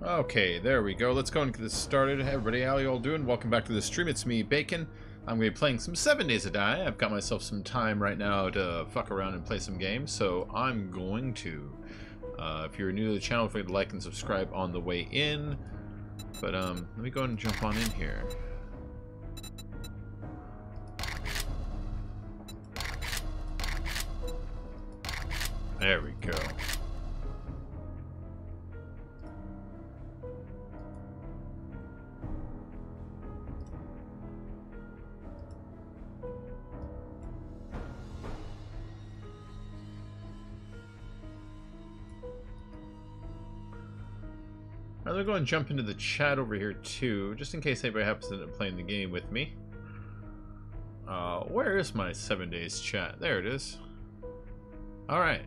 Okay, there we go. Let's go and get this started. Hey everybody, how you all doing? Welcome back to the stream. It's me, Bacon. I'm going to be playing some 7 Days to Die. I've got myself some time right now to fuck around and play some games, so I'm going to. If you're new to the channel, don't forget to like and subscribe on the way in. But let me go ahead and jump on in here. There we go. I'm going to go and jump into the chat over here too, just in case anybody happens to end up playing the game with me. Where is my 7 days chat? There it is. Alright.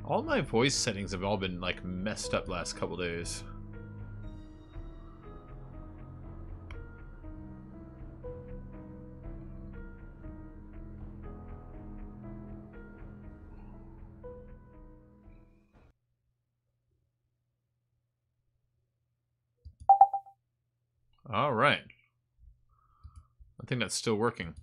All my voice settings have all been like messed up last couple days. All right. I think that's still working.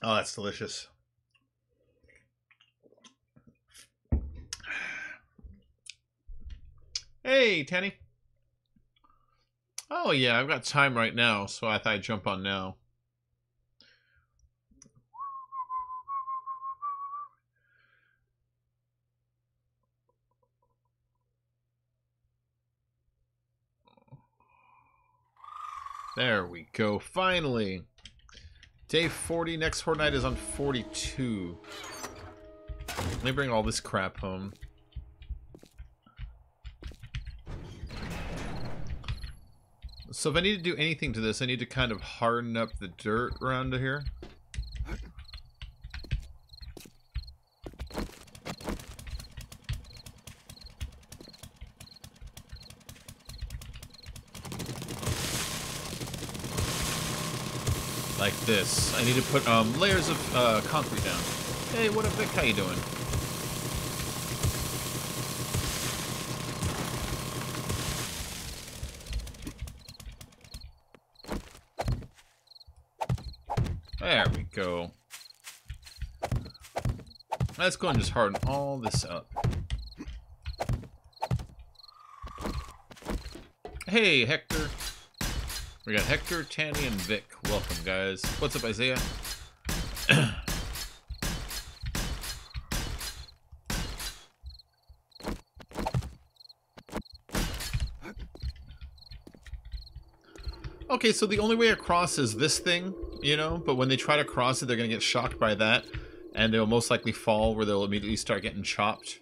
Oh, that's delicious. Hey, Tanny. Oh, yeah, I've got time right now, so I thought I'd jump on now. There we go, finally. Day 40, next Fortnite is on 42. Let me bring all this crap home. So if I need to do anything to this, I need to kind of harden up the dirt around here. Like this. I need to put layers of concrete down. Hey, what up, Vic? How you doing? There we go. Let's go and just harden all this up. Hey, Hector. We got Hector, Tanny, and Vic. Welcome, guys. What's up, Isaiah? Okay, so the only way across is this thing, you know? But when they try to cross it, they're going to get shocked by that. And they'll most likely fall where they'll immediately start getting chopped.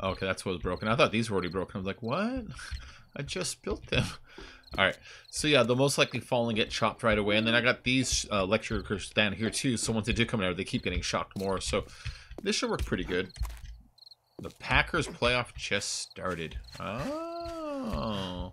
Okay, that's what was broken. I thought these were already broken. I was like, what? I just built them. Alright, so yeah, they'll most likely fall and get chopped right away. And then I got these electricals down here too, so once they do come out, they keep getting shocked more. So this should work pretty good. The Packers playoff just started. Oh.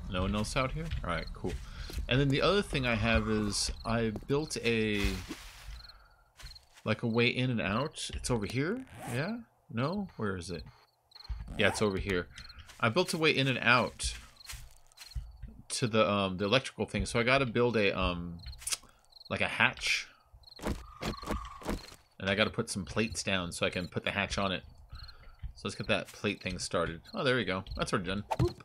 No one else out here? Alright, cool. And then the other thing I have is I built a way in and out. It's over here? Yeah? No? Where is it? Yeah, it's over here. I built a way in and out to the electrical thing. So I gotta build a like a hatch. And I gotta put some plates down so I can put the hatch on it. So let's get that plate thing started. Oh, there we go. That's already done. Whoop.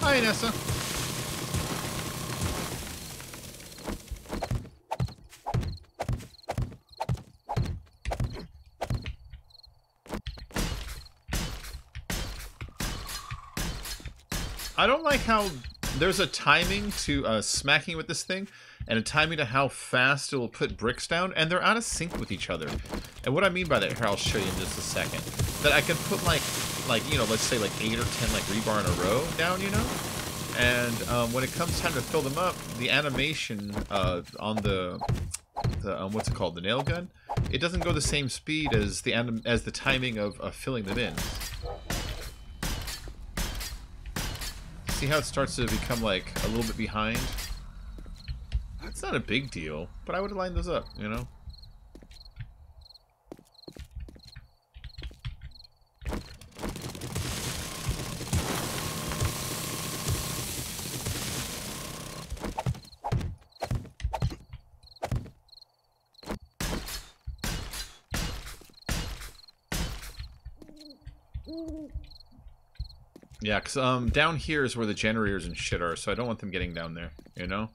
Hi, Nessa. I don't like how there's a timing to smacking with this thing, and a timing to how fast it will put bricks down, and they're out of sync with each other. And what I mean by that, here, I'll show you in just a second. That I can put like you know, let's say like 8 or 10 like rebar in a row down, you know, and when it comes time to fill them up, the animation on the what's it called, the nail gun, it doesn't go the same speed as the timing of filling them in. See how it starts to become like a little bit behind? It's not a big deal, but I would have lined those up, you know? Yeah, because down here is where the generators and shit are, so I don't want them getting down there, you know?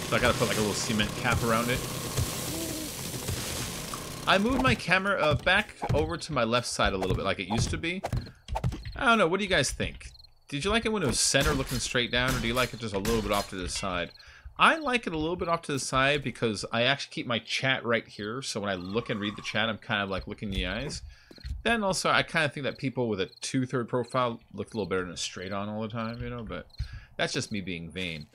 So I gotta put like a little cement cap around it. I moved my camera back over to my left side a little bit like it used to be. I don't know, what do you guys think? Did you like it when it was center looking straight down, or do you like it just a little bit off to the side? I like it a little bit off to the side because I actually keep my chat right here, so when I look and read the chat, I'm kind of like looking in the eyes. Then also, I kind of think that people with a 2/3 profile look a little better than a straight on all the time, you know, but that's just me being vain.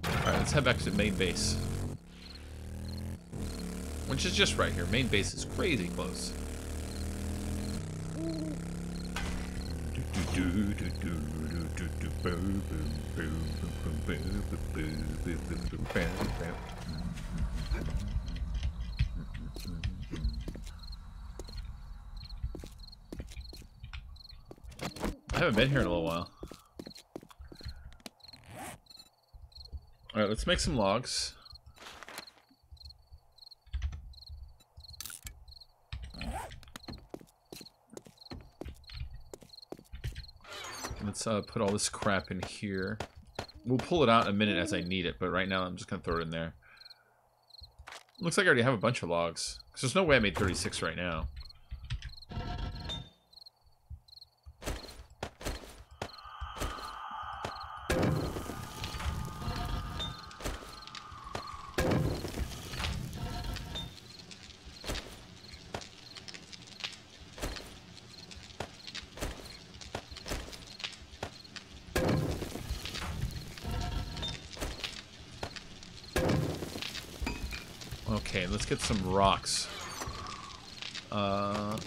Alright, let's head back to the main base. Which is just right here. Main base is crazy close. I haven't been here in a little while. Alright, let's make some logs. Let's put all this crap in here. We'll pull it out in a minute as I need it, but right now I'm just going to throw it in there. Looks like I already have a bunch of logs. Because there's no way I made 36 right now. Okay, let's get some rocks. I'm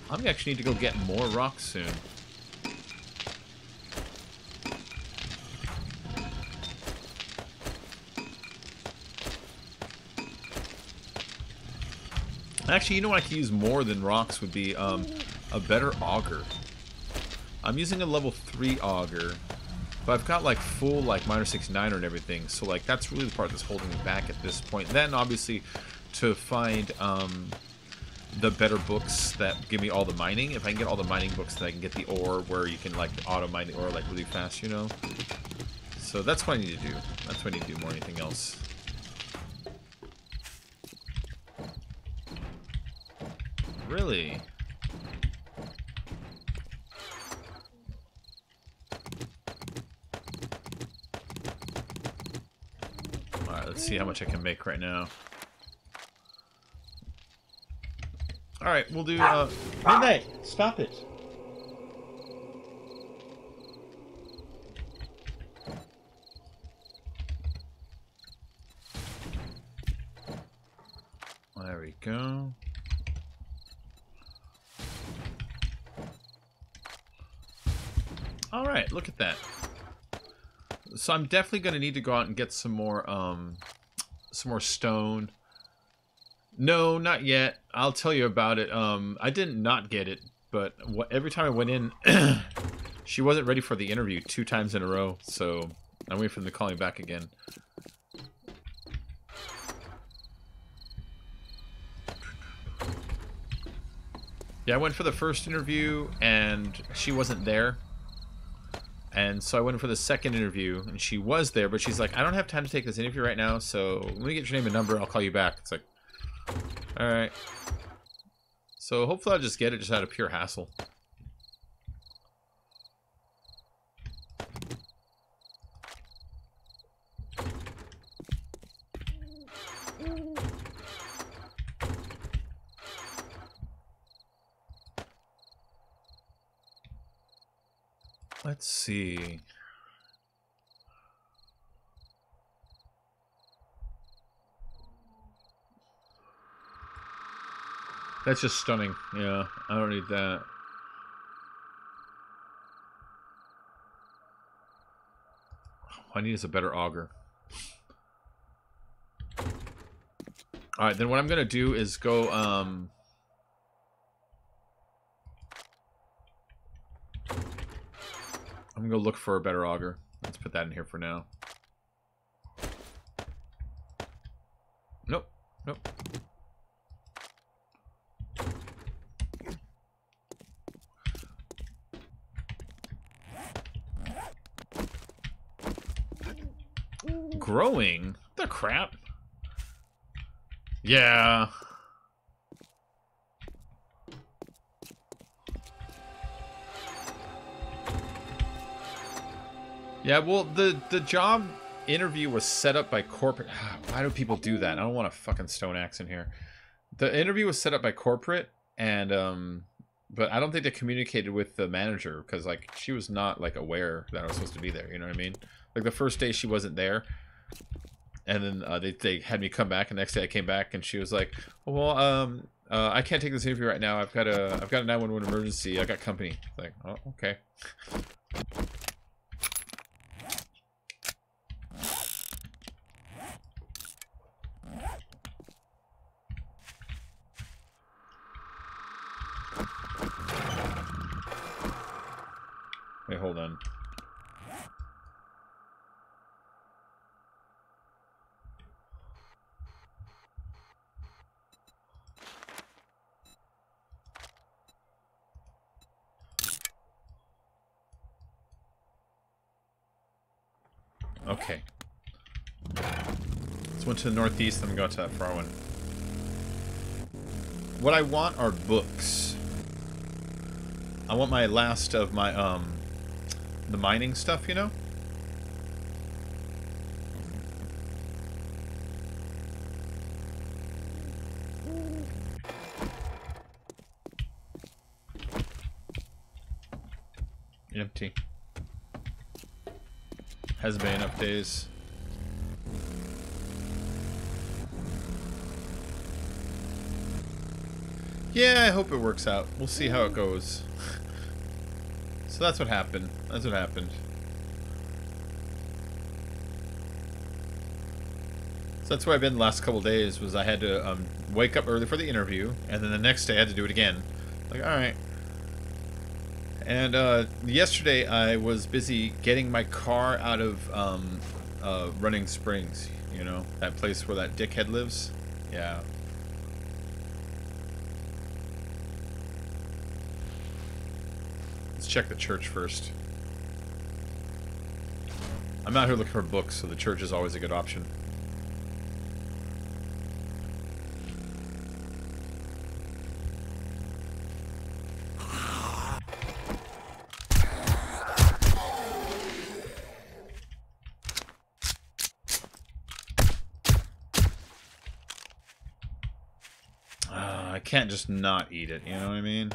gonna actually need to go get more rocks soon. Actually, you know what I could use more than rocks would be a better auger. I'm using a level 3 auger. But I've got like full like -69 and everything, so like that's really the part that's holding me back at this point. Then obviously to find the better books that give me all the mining. If I can get all the mining books, then I can get the ore where you can like auto mine the ore like really fast, you know. So that's what I need to do. That's what I need to do more than anything else. Really? Let's see how much I can make right now. Alright, we'll do, Midnight! Stop it! There we go. Alright, look at that. So I'm definitely going to need to go out and get some more stone. No, not yet. I'll tell you about it. I didn't not get it, but every time I went in, she wasn't ready for the interview 2 times in a row, so I'm waiting for them to call me back again. Yeah, I went for the first interview, and she wasn't there. And so I went for the second interview, and she was there, but she's like, I don't have time to take this interview right now, so let me get your name and number, I'll call you back. It's like, alright. So hopefully I'll just get it just out of pure hassle. Let's see. That's just stunning. Yeah, I don't need that. What I need is a better auger. Alright, then what I'm gonna do is go, I'm gonna go look for a better auger. Let's put that in here for now. Nope. Nope. Growing? What the crap? Yeah. Yeah, well, the job interview was set up by corporate. Why do people do that? I don't want a fucking stone axe in here. The interview was set up by corporate, and but I don't think they communicated with the manager because like she was not like aware that I was supposed to be there. You know what I mean? Like the first day she wasn't there, and then they had me come back. And the next day I came back, and she was like, "Well, I can't take this interview right now. I've got a 911 emergency. I got company." Like, oh, okay. Wait, hold on. Okay. Let's went to the northeast, then we go to that far one. What I want are books. I want my last of my, the mining stuff, you know? Empty. Has been enough days. Yeah, I hope it works out. We'll see how it goes. So that's what happened. That's what happened. So that's where I've been the last couple days, was I had to wake up early for the interview, and then the next day I had to do it again. Like, alright. And yesterday I was busy getting my car out of Running Springs, you know? That place where that dickhead lives? Yeah. Let's check the church first. I'm out here looking for books, so the church is always a good option. I can't just not eat it, you know what I mean?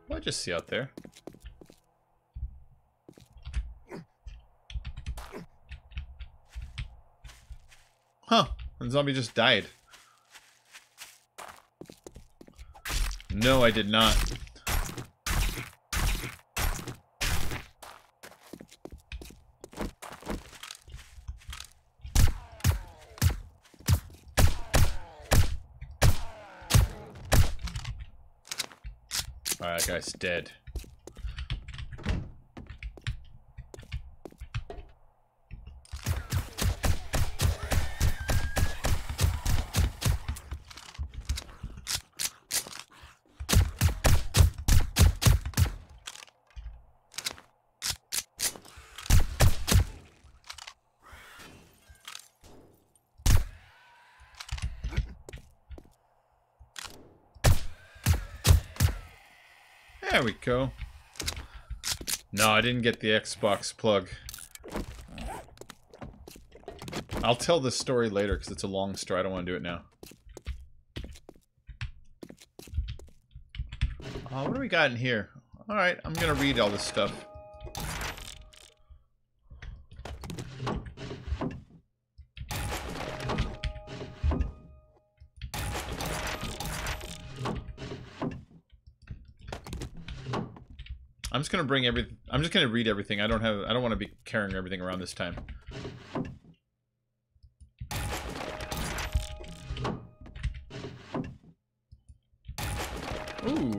What did I just see out there? Huh, the zombie just died. No, I did not. Alright, that guy's dead. There we go. No, I didn't get the Xbox plug. I'll tell this story later because it's a long story. I don't want to do it now. What do we got in here? Alright, I'm going to read all this stuff. I'm just gonna bring everything. I'm just gonna read everything. I don't want to be carrying everything around this time. Ooh.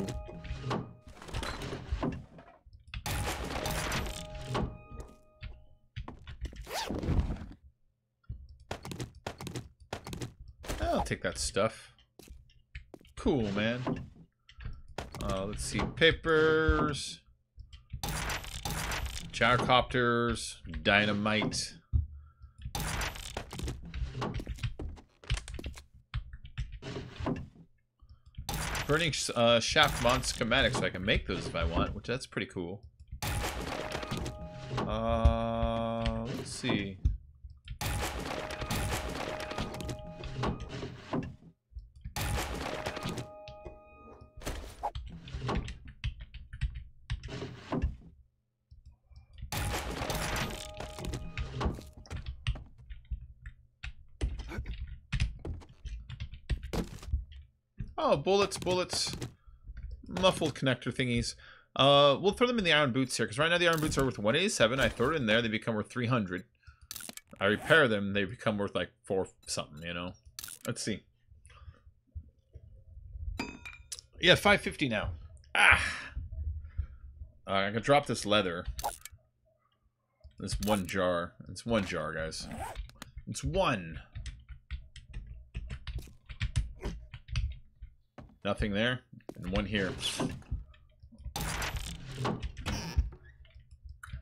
I'll take that stuff. Cool, man. Let's see. Papers. Gyrocopters, dynamite. Burning shaft mod schematics, so I can make those if I want, which that's pretty cool. Let's see. Oh, bullets. Muffled connector thingies. We'll throw them in the iron boots here, because right now the iron boots are worth 187. I throw it in there, they become worth 300. I repair them, they become worth like 4 something, you know? Let's see. Yeah, 550 now. Ah! I can drop this leather. This one jar. It's one jar, guys. It's one. Nothing there, and one here.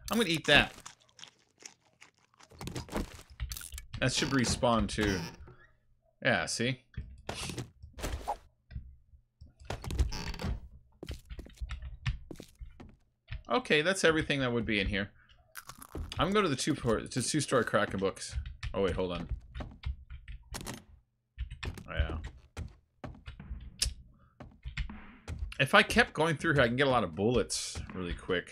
I'm gonna eat that. That should respawn too. Yeah, see? Okay, that's everything that would be in here. I'm gonna go to the two-story Kraken books. Oh wait, hold on. Oh, yeah. If I kept going through here, I can get a lot of bullets really quick.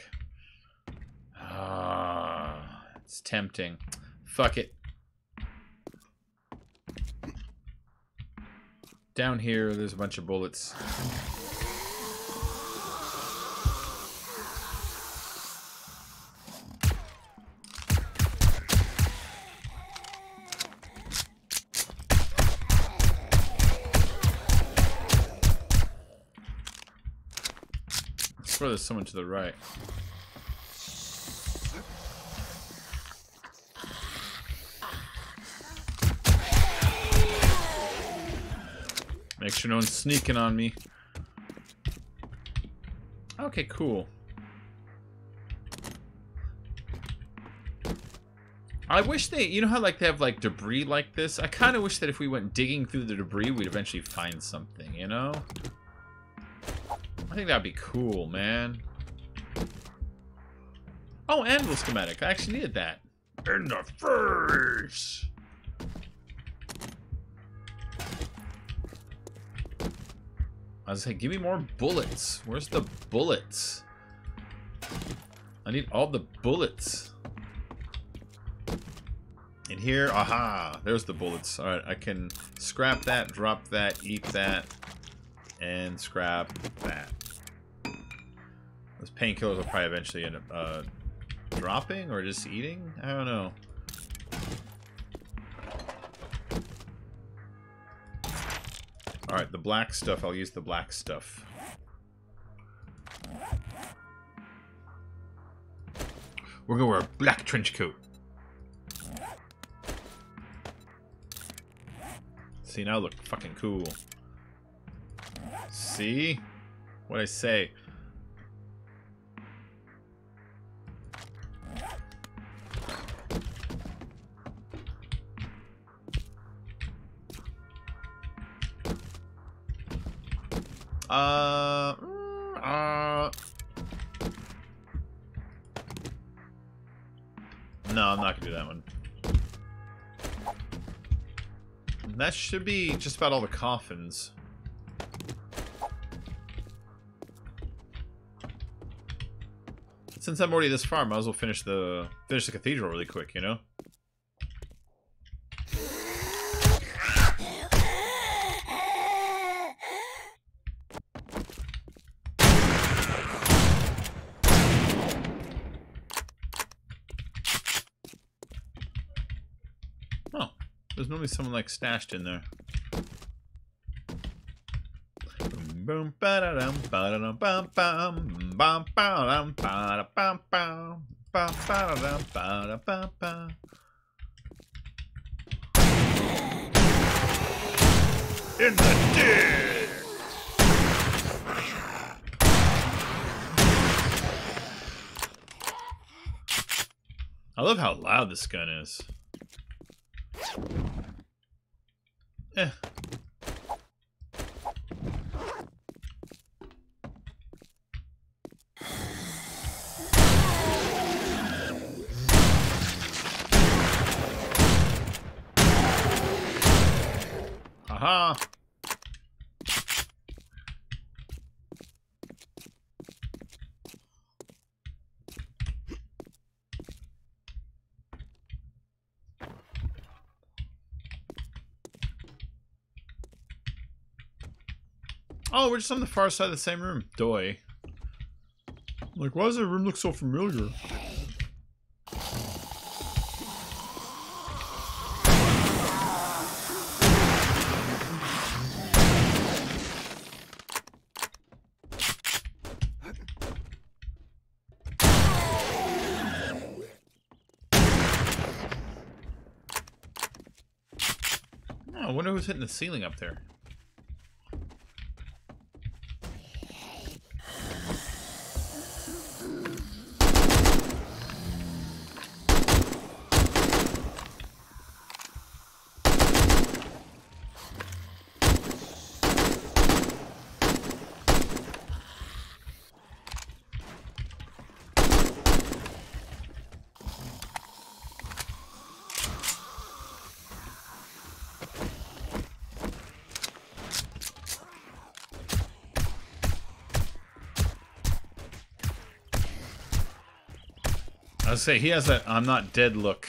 It's tempting. Fuck it. Down here, there's a bunch of bullets. I swear there's someone to the right. Make sure no one's sneaking on me. Okay, cool. I wish they, you know how like they have like debris like this? I kind of wish that if we went digging through the debris, we'd eventually find something, you know? I think that'd be cool, man. Oh, anvil schematic. I actually needed that. In the face! I was like, give me more bullets. Where's the bullets? I need all the bullets. In here, aha, there's the bullets. All right, I can scrap that, drop that, eat that, and scrap that. Those painkillers will probably eventually end up dropping or just eating. I don't know. Alright, the black stuff, I'll use the black stuff. We're gonna wear a black trench coat. See, now I look fucking cool. See? What'd I say? No, I'm not gonna do that one. That should be just about all the coffins. Since I'm already this far, I might as well finish the cathedral really quick, you know? Oh, there's normally someone like stashed in there. Boom ba da dum ba da dum bum bum bum ba dum ba da bum bum bum ba da dum ba da bum bum. In the dig. I love how loud this gun is. Eh. Aha! Oh, we're just on the far side of the same room. Doy. Like, why does the room look so familiar? Oh, I wonder who's hitting the ceiling up there. I was say he has that "I'm not dead" look.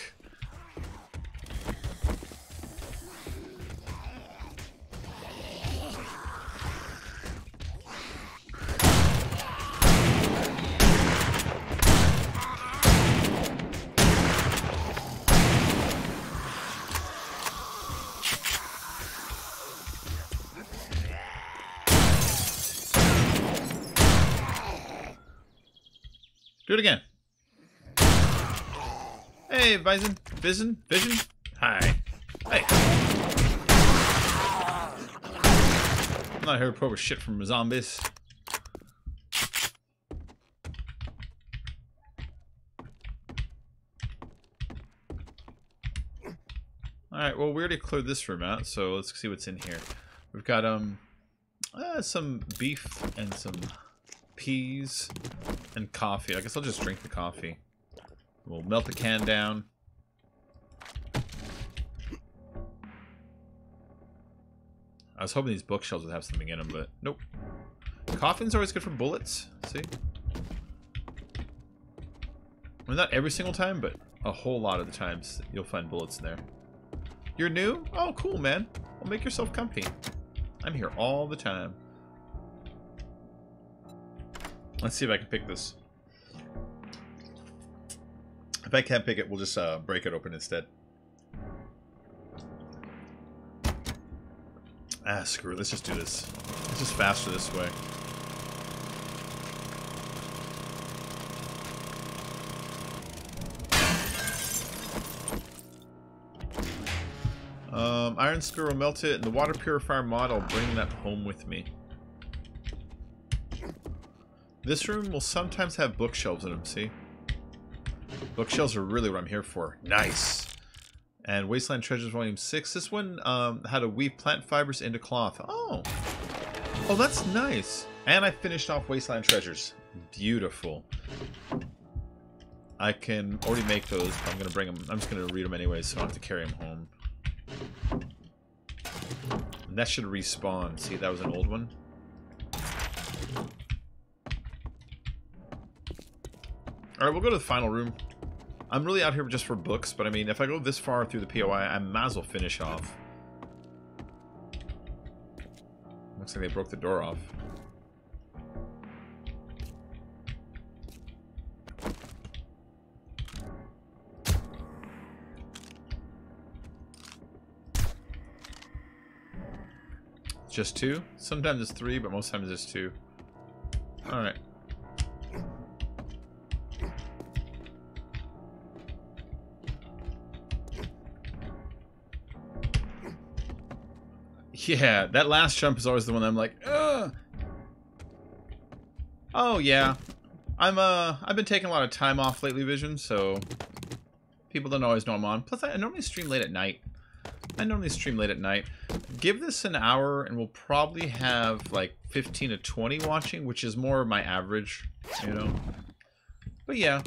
Do it again. Hey, Vision? Hi. Hey. I'm not here to probe shit from zombies. Alright, well, we already cleared this room out, so let's see what's in here. We've got, some beef and some peas and coffee. I guess I'll just drink the coffee. We'll melt the can down. I was hoping these bookshelves would have something in them, but nope. Coffin's always good for bullets. See? Well, not every single time, but a whole lot of the times you'll find bullets in there. You're new? Oh, cool, man. Well, make yourself comfy. I'm here all the time. Let's see if I can pick this. If I can't pick it, we'll just break it open instead. Ah, screw it. Let's just do this. It's just faster this way. Iron Screw will melt it, and the water purifier mod, I'll bring that home with me. This room will sometimes have bookshelves in them, see? Bookshelves are really what I'm here for. Nice! And Wasteland Treasures Volume 6. This one had to weave plant fibers into cloth. Oh! Oh, that's nice! And I finished off Wasteland Treasures. Beautiful. I can already make those, but I'm gonna bring them. I'm just gonna read them anyway, so I don't have to carry them home. And that should respawn. See, that was an old one. Alright, we'll go to the final room. I'm really out here just for books, but I mean, if I go this far through the POI, I might as well finish off. Looks like they broke the door off. Just 2? Sometimes it's 3, but most times it's 2. Alright. Yeah, that last jump is always the one I'm like, ugh. Oh yeah. I've been taking a lot of time off lately, Vision, so people don't always know I'm on. Plus I normally stream late at night. Give this an hour and we'll probably have like 15 to 20 watching, which is more of my average, you know. But yeah.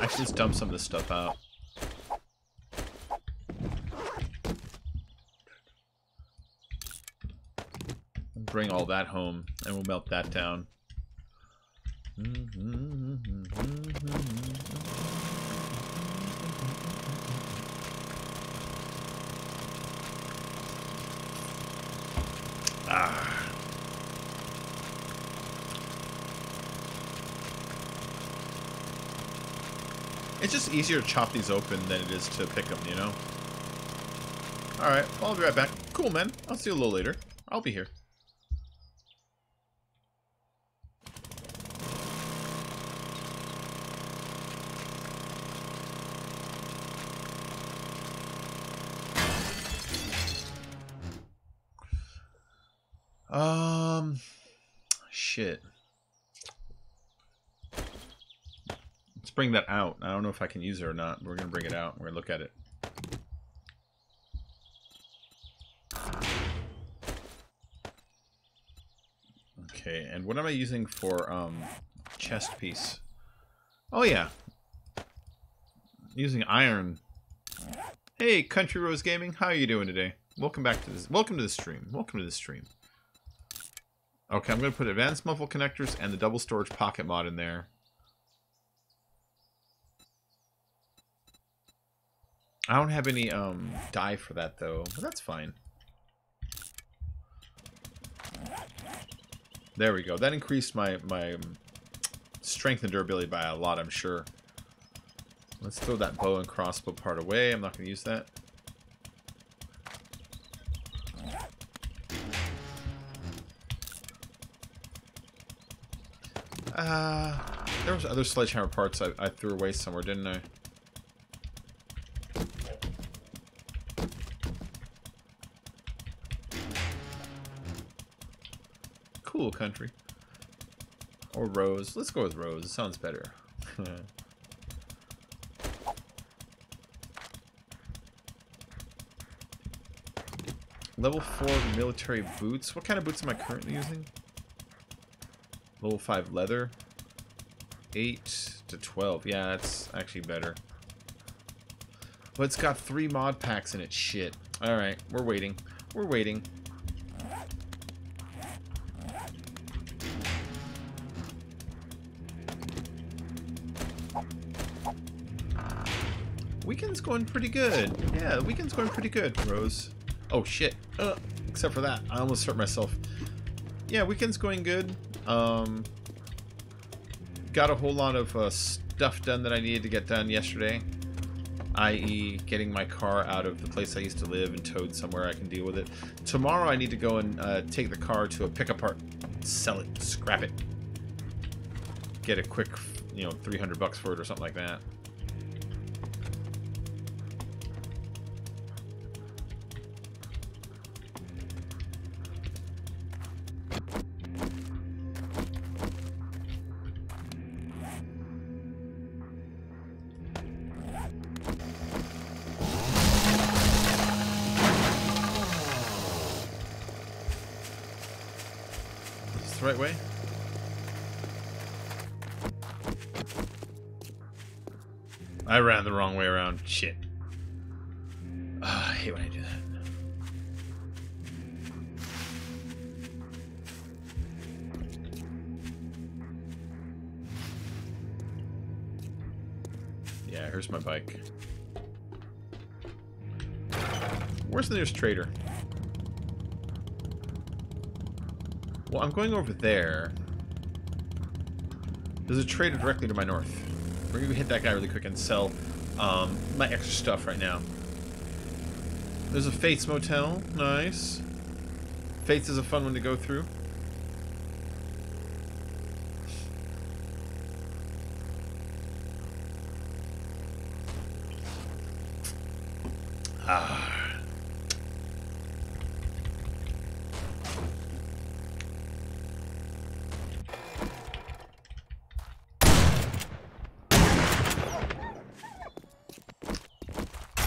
Actually, let's dump some of this stuff out. Bring all that home and we'll melt that down. It's just easier to chop these open than it is to pick them, you know? Alright, well, I'll be right back. Cool, man. I'll see you a little later. I'll be here. Shit. Let's bring that out. I don't know if I can use it or not. We're gonna bring it out. We're gonna look at it. Okay, and what am I using for chest piece? Oh yeah. Using iron. Hey, Country Rose Gaming, how are you doing today? Welcome back to this. Welcome to the stream. Welcome to the stream. Okay, I'm going to put advanced muffle connectors and the double storage pocket mod in there. I don't have any dye for that though, but that's fine. There we go. That increased my strength and durability by a lot, I'm sure. Let's throw that bow and crossbow part away. I'm not going to use that. There was other sledgehammer parts I threw away somewhere, didn't I? Cool country. Or Rose. Let's go with Rose. It sounds better. Level 4 military boots. What kind of boots am I currently using? Level 5 leather. 8 to 12. Yeah, that's actually better. But it's got 3 mod packs in it. Shit. Alright, we're waiting. We're waiting. Weekend's going pretty good. Yeah, the weekend's going pretty good, Rose. Oh, shit. Except for that. I almost hurt myself. Yeah, weekend's going good. Got a whole lot of stuff done that I needed to get done yesterday. I.e. getting my car out of the place I used to live and towed somewhere I can deal with it. Tomorrow I need to go and take the car to a pick-apart, sell it, scrap it. Get a quick, you know, $300 for it or something like that. the right way? I ran the wrong way around. Shit. I hate when I do that. Yeah, here's my bike. Where's the nearest trader? Well, I'm going over there. There's a trader directly to my north. We're gonna hit that guy really quick and sell my extra stuff right now. There's a Fates Motel. Nice. Fates is a fun one to go through. Ah.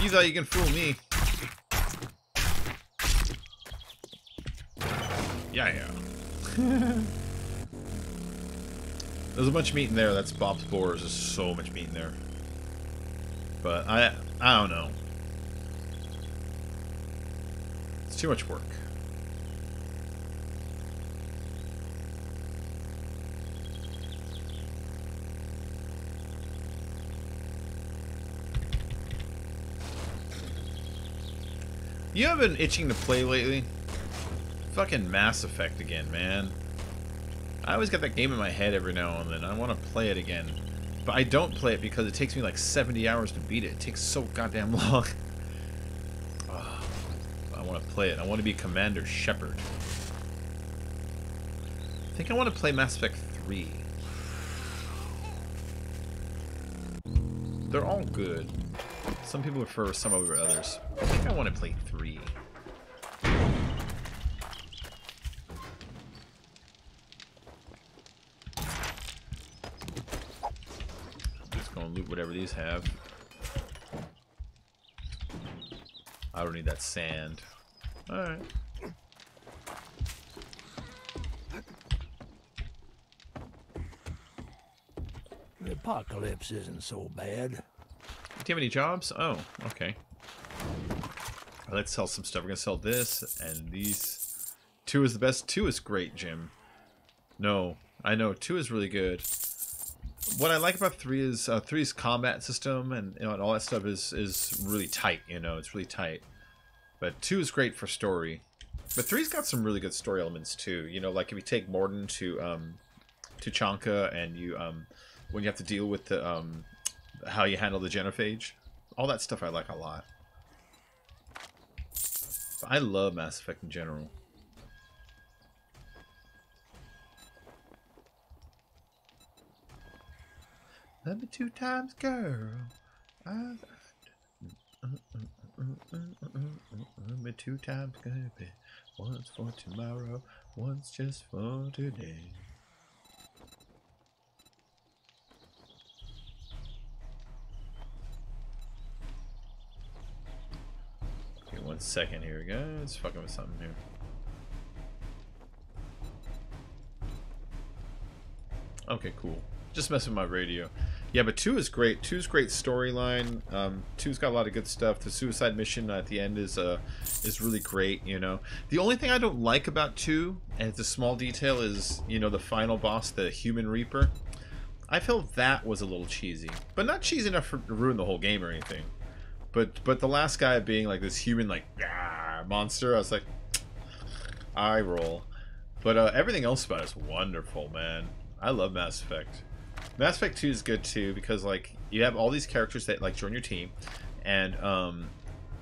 You thought you can fool me. Yeah. There's a bunch of meat in there. That's Bob's Boars. There's so much meat in there. But I don't know. It's too much work. You have been itching to play lately? Fucking Mass Effect again, man. I always get that game in my head every now and then. I want to play it again. But I don't play it because it takes me like 70 hours to beat it. It takes so goddamn long. Oh, I want to play it. I want to be Commander Shepard. I think I want to play Mass Effect 3. They're all good. Some people prefer some over others. I think I want to play 3. Just gonna loot whatever these have. I don't need that sand. Alright. The apocalypse isn't so bad. Do you have any jobs? Oh, okay. Let's sell some stuff. We're gonna sell this and these. 2 is the best. 2 is great, Jim. No, I know 2 is really good. What I like about 3 is 3's combat system and, you know, and all that stuff is really tight. You know, it's really tight. But 2 is great for story. But 3's got some really good story elements too. You know, like if you take Morden to Chanka and you when you have to deal with the how you handle the genophage. All that stuff I like a lot. But I love Mass Effect in general. Love me 2 times, girl. Love me 2 times, baby. Once for tomorrow, once just for today. Okay, 1 second here, guys. Fucking with something here. Okay, cool. Just messing with my radio. Yeah, but 2 is great. 2's great storyline. 2's got a lot of good stuff. The suicide mission at the end is really great, you know. The only thing I don't like about 2, and it's a small detail, is, you know, the final boss, the Human Reaper. I felt that was a little cheesy. But not cheesy enough to ruin the whole game or anything. But the last guy being like this human, like, monster, I was like, eye roll. But everything else about it is wonderful, man. I love Mass Effect. Mass Effect 2 is good too because, like, you have all these characters that like join your team, and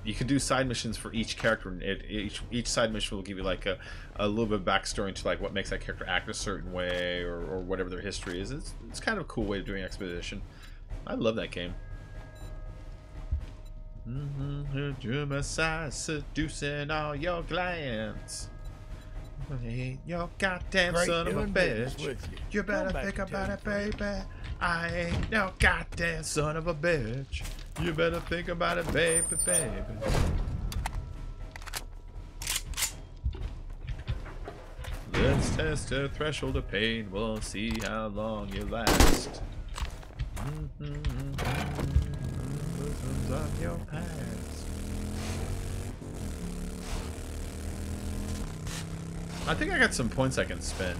you can do side missions for each character. And each side mission will give you like a little bit of backstory into like what makes that character act a certain way or whatever their history is. It's kind of a cool way of doing exposition. I love that game. You're my side, seducing all your glands. Ain't your goddamn Great son of a doing business bitch. with you. You better Come back think and about tell it, your baby. I ain't no goddamn son of a bitch. You better think about it, baby, baby. Let's test a threshold of pain. We'll see how long you last. Bosoms of your past. I think I got some points I can spend.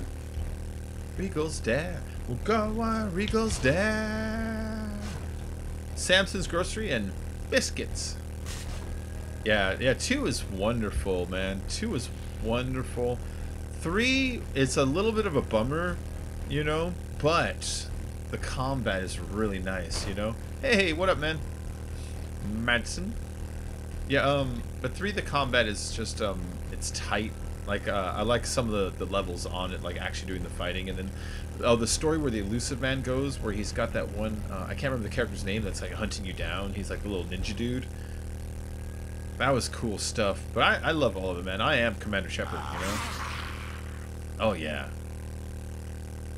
Regal's Dare. We'll go on Regal's Dare. Samson's Grocery and biscuits. Yeah, 2 is wonderful, man. 2 is wonderful. 3, it's a little bit of a bummer, you know, but the combat is really nice, you know. Hey, what up, man? Madsen. Yeah, but 3, the combat is just, it's tight. Like, I like some of the levels on it, like actually doing the fighting, and then, the story where the elusive man goes, where he's got that one, I can't remember the character's name, that's like hunting you down. He's like the little ninja dude. That was cool stuff, but I love all of it, man. I am Commander Shepard, you know? Oh, yeah.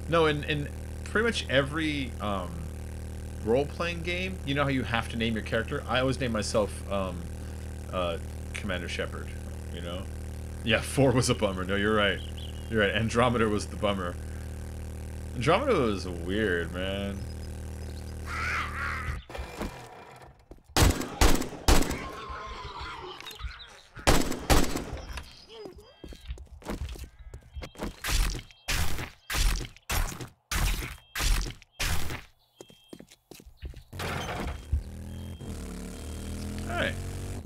No, in pretty much every, role-playing game, you know how you have to name your character? I always name myself, Commander Shepard, you know? Yeah, 4 was a bummer. No, you're right. You're right. Andromeda was the bummer. Andromeda was weird, man. Alright.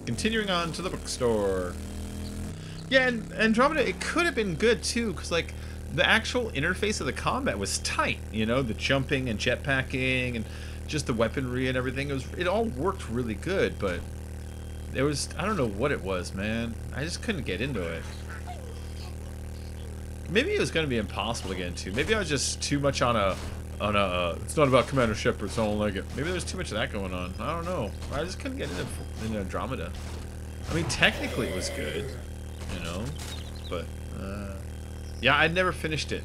Continuing on to the bookstore. Yeah, and Andromeda, it could have been good too, because like the actual interface of the combat was tight, you know, the jumping and jetpacking and just the weaponry and everything. It all worked really good, but there was, I don't know what it was, man. I just couldn't get into it. Maybe it was going to be impossible to get into. Maybe I was just too much on a it's not about Commander Shepard, so I don't like it. Maybe there's too much of that going on. I don't know. I just couldn't get into Andromeda. I mean, technically it was good, you know, but yeah, I'd never finished it.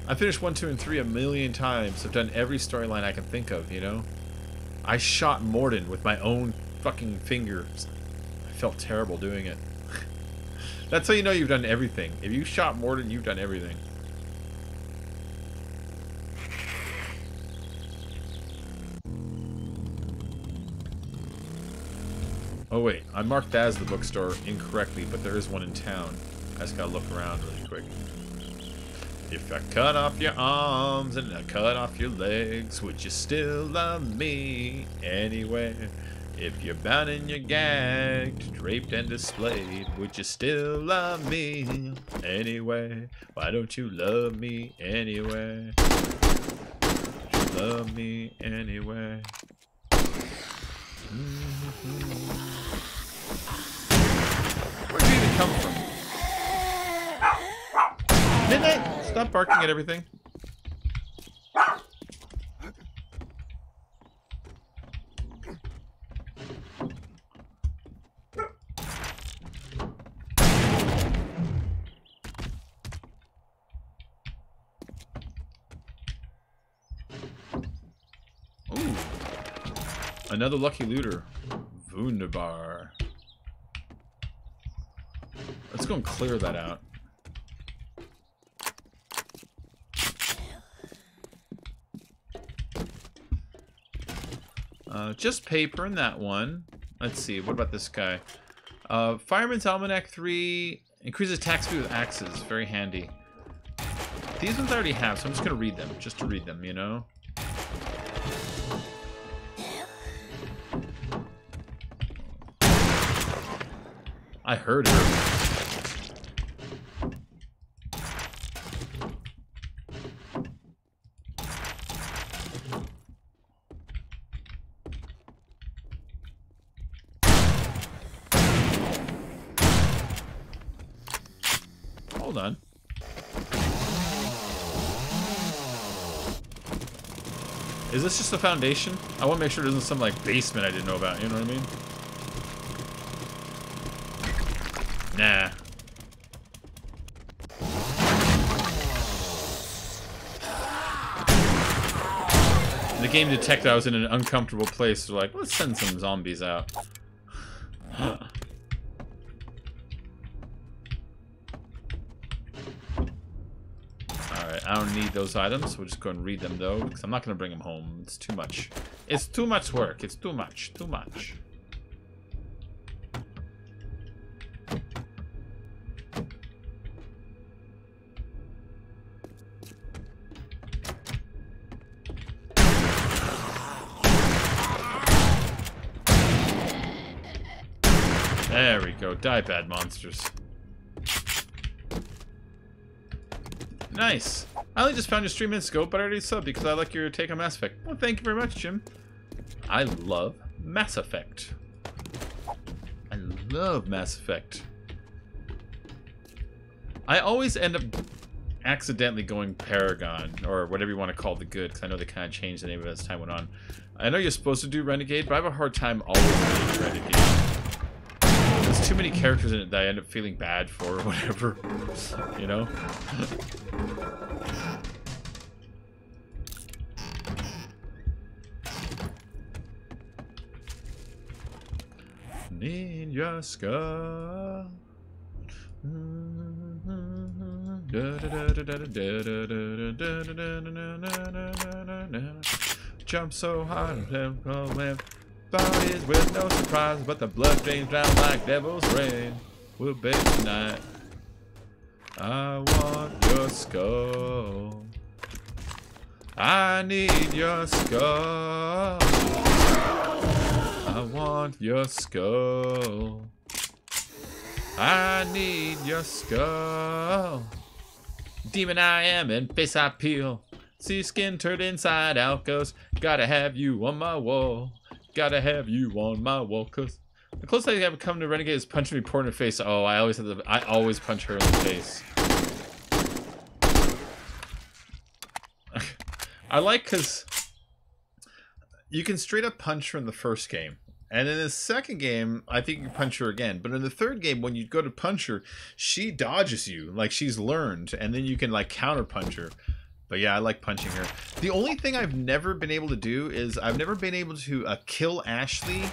I finished 1, 2, and 3 a million times. I've done every storyline I can think of, you know. I shot Morden with my own fucking fingers. I felt terrible doing it. That's how you know you've done everything. If you shot Morden, you've done everything. Oh wait, I marked that as the bookstore incorrectly, but there is one in town. I just gotta look around really quick. If I cut off your arms and I cut off your legs, would you still love me anyway? If you're bound and you're gagged, draped and displayed, would you still love me anyway? Why don't you love me anyway? Would you love me anyway? Where'd you even come from? Midnight! Stop barking at everything. Ooh. Another lucky looter. Wunderbar. Let's go and clear that out. Just paper in that one. Let's see, what about this guy? Fireman's Almanac 3 increases attack speed with axes. Very handy. These ones I already have, so I'm just gonna read them, just to read them, you know? I heard her. Hold on. Is this just the foundation? I want to make sure there isn't some like basement I didn't know about, you know what I mean? Nah. The game detected I was in an uncomfortable place, so like, let's send some zombies out. I don't need those items. We'll just go and read them though, because I'm not going to bring them home. It's too much. It's too much work. It's too much. Too much. There we go. Die, bad monsters. Nice. I only just found your stream minutes ago, but I already subbed because I like your take on Mass Effect. Well, thank you very much, Jim. I love Mass Effect. I love Mass Effect. I always end up accidentally going Paragon, or whatever you want to call the good, because I know they kind of changed the name of it as time went on. I know you're supposed to do Renegade, but I have a hard time always doing Renegade. There's too many characters in it that I end up feeling bad for or whatever. You know? Need your skull. Jump so hard and bodies with no surprise, but the blood drains down like devil's rain. We'll bathe tonight. I want your skull. I need your skull. I want your skull. I need your skull. Demon I am and face I peel. See skin turned inside out, cause gotta have you on my wall. Gotta have you on my wall, cause the closest I ever come to Renegade is punching me poor in the face. Oh, I always punch her in the face. I like cause you can straight up punch her in the first game. And in the second game, I think you punch her again. But in the third game, when you go to punch her, she dodges you. Like she's learned. And then you can like counter punch her. But yeah, I like punching her. The only thing I've never been able to do is I've never been able to kill Ashley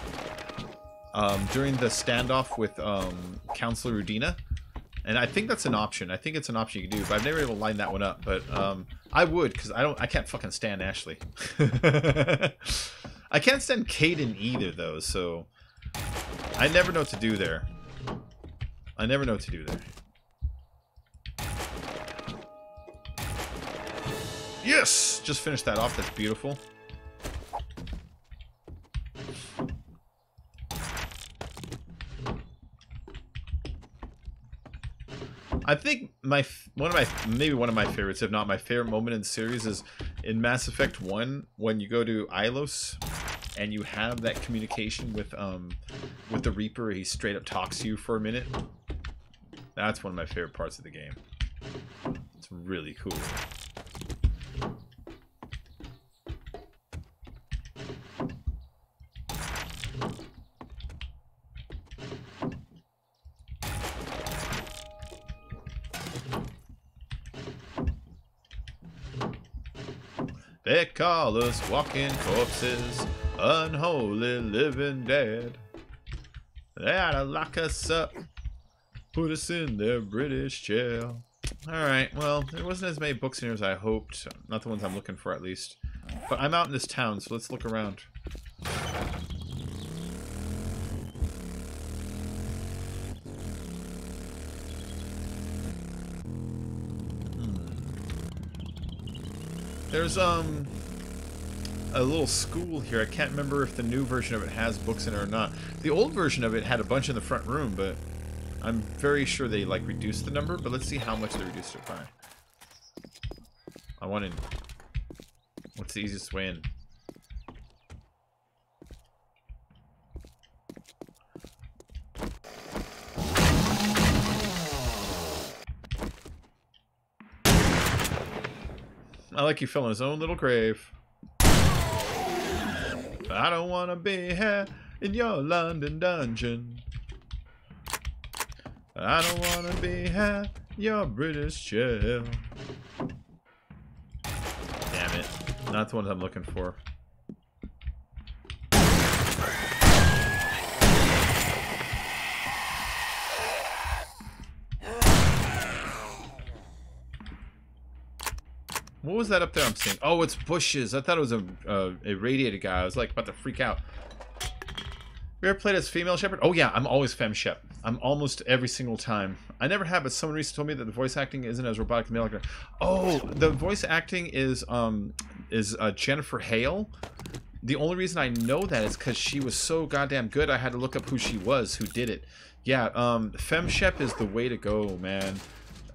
during the standoff with Counselor Udina. And I think that's an option. I think it's an option you can do, but I've never been able to line that one up. But I would, because I can't fucking stand Ashley. I can't stand Caden either, though, so I never know what to do there. I never know what to do there. Yes! Just finished that off. That's beautiful. I think maybe one of my favorites, if not my favorite moment in the series, is in Mass Effect 1 when you go to Ilos and you have that communication with the Reaper. He straight up talks to you for a minute. That's one of my favorite parts of the game. It's really cool. They call us walking corpses, unholy living dead. They ought to lock us up, put us in their British jail. Alright, well, there wasn't as many books in here as I hoped. Not the ones I'm looking for, at least. But I'm out in this town, so let's look around. There's a little school here. I can't remember if the new version of it has books in it or not. The old version of it had a bunch in the front room, but I'm very sure they like reduced the number. But let's see how much they reduced it by. I want in. What's the easiest way in? I like he fell in his own little grave. I don't want to be here in your London dungeon. I don't want to be here in your British jail. Damn it. Not the ones I'm looking for. What was that up there I'm seeing? Oh, it's bushes. I thought it was a radiated guy. I was like about to freak out. You ever played as female shepherd? Oh yeah, I'm always femme shep. I'm almost every single time. I never have, but someone recently told me that the voice acting isn't as robotic as male actor. Oh, the voice acting is Jennifer Hale. The only reason I know that is because she was so goddamn good. I had to look up who she was, who did it. Yeah, femme shep is the way to go, man.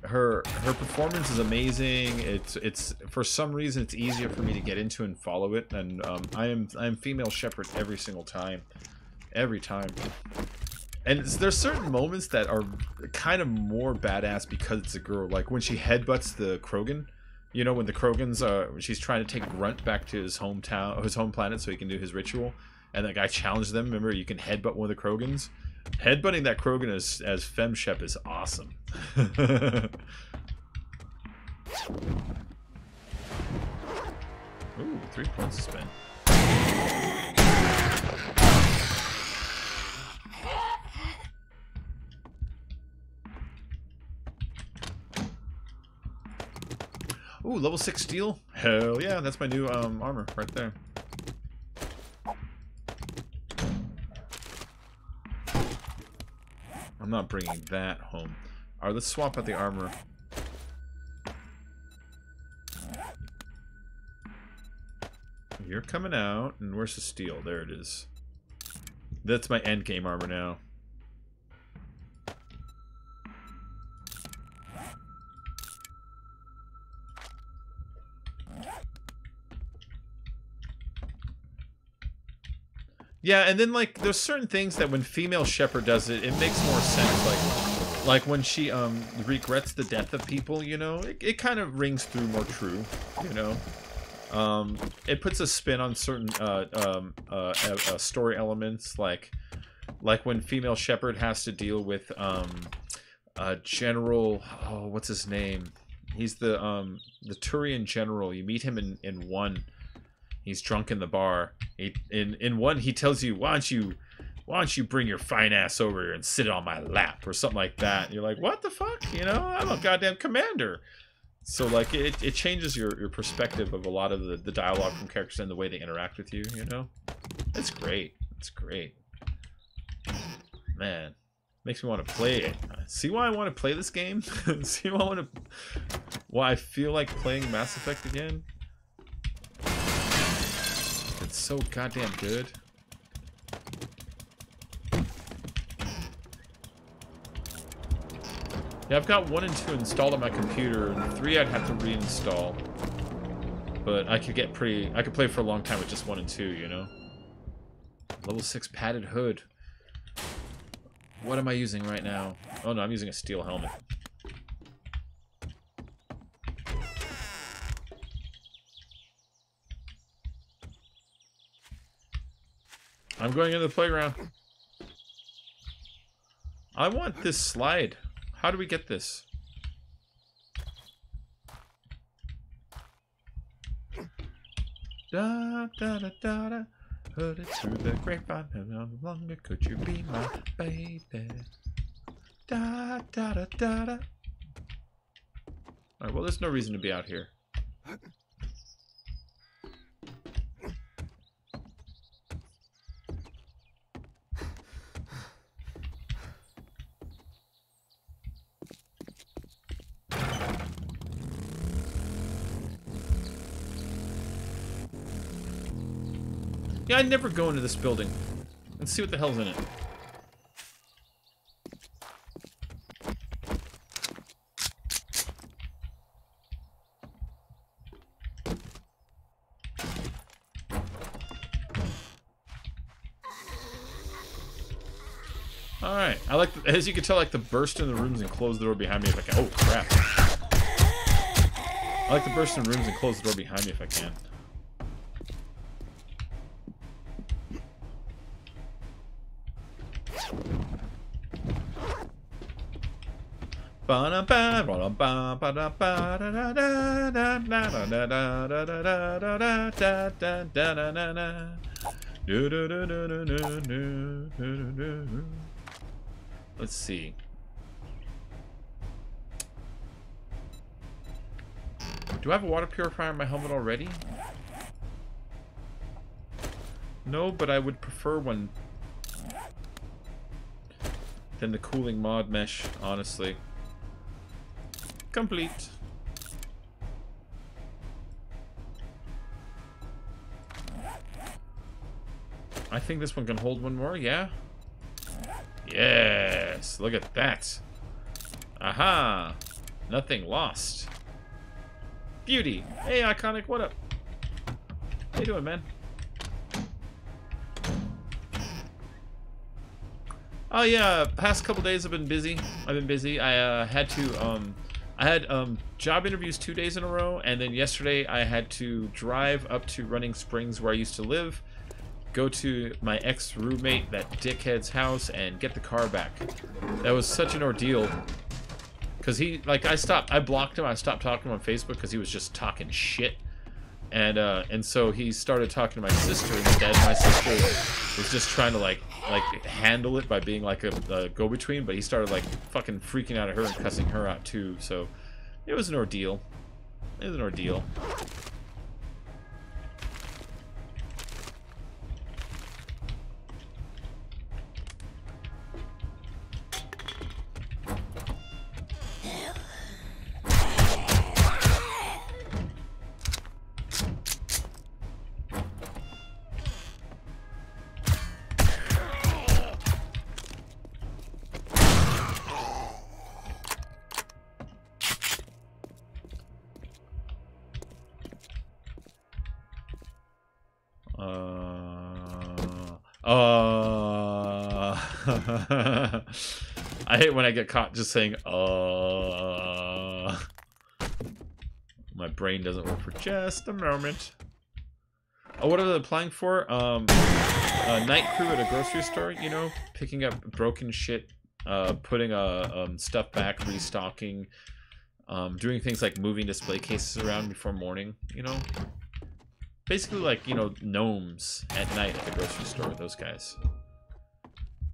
Her performance is amazing. It's for some reason it's easier for me to get into and follow it, and I am female shepherd every single time. Every time. And there's certain moments that are kind of more badass because it's a girl. Like when she headbutts the Krogan. You know, when the Krogans she's trying to take Grunt back to his hometown, his home planet, so he can do his ritual. And that guy challenged them. Remember, you can headbutt one of the Krogans. Headbutting that Krogan as femme shep is awesome. Ooh, 3 points to spend. Ooh, level 6 steel? Hell yeah, that's my new armor right there. I'm not bringing that home. Alright, let's swap out the armor. You're coming out, and where's the steel? There it is. That's my endgame armor now. Yeah, and then like there's certain things that when female shepherd does it, it makes more sense. Like when she regrets the death of people, you know, it kind of rings through more true, you know. It puts a spin on certain story elements, like when female shepherd has to deal with General, oh, what's his name? He's the Turian general. You meet him in 1. He's drunk in the bar. In 1, he tells you, why don't you bring your fine ass over here and sit on my lap or something like that. And you're like, what the fuck? You know, I'm a goddamn commander. So like it changes your perspective of a lot of the dialogue from characters and the way they interact with you. You know, it's great. It's great. Man, makes me want to play it. See why I want to play this game? See why I feel like playing Mass Effect again? It's so goddamn good. Yeah, I've got 1 and 2 installed on my computer, and 3 I'd have to reinstall. But I could play for a long time with just 1 and 2, you know? Level 6 padded hood. What am I using right now? Oh no, I'm using a steel helmet. I'm going into the playground. I want this slide. How do we get this? Da da da da da. Heard it through the grapevine. How longer could you be my baby? Da da da da da. Alright, well, there's no reason to be out here. Yeah, I'd never go into this building. Let's see what the hell's in it. Alright, I like, as you can tell, I like to burst in the rooms and close the door behind me if I can. Oh, crap. I like to burst in rooms and close the door behind me if I can. Let's see. Do I have a water purifier in my helmet already? No, but I would prefer one than the cooling mod mesh, honestly. Complete. I think this one can hold one more, yeah? Yes, look at that. Aha! Nothing lost. Beauty. Hey, Iconic, what up? How you doing, man? Oh yeah, past couple days I've been busy. I had job interviews 2 days in a row, and then yesterday I had to drive up to Running Springs where I used to live, go to my ex-roommate, that dickhead's house, and get the car back. That was such an ordeal. Cause he, like, I blocked him. I stopped talking to him on Facebook because he was just talking shit, and so he started talking to my sister instead. My sister was just trying to like handle it by being like a go-between, but he started like fucking freaking out at her and cussing her out too. So it was an ordeal. It was an ordeal. I hate when I get caught just saying, My brain doesn't work for just a moment. Oh, what are they applying for? Night crew at a grocery store, you know? Picking up broken shit, putting stuff back, restocking, doing things like moving display cases around before morning, you know? Basically like, you know, gnomes at night at the grocery store, those guys.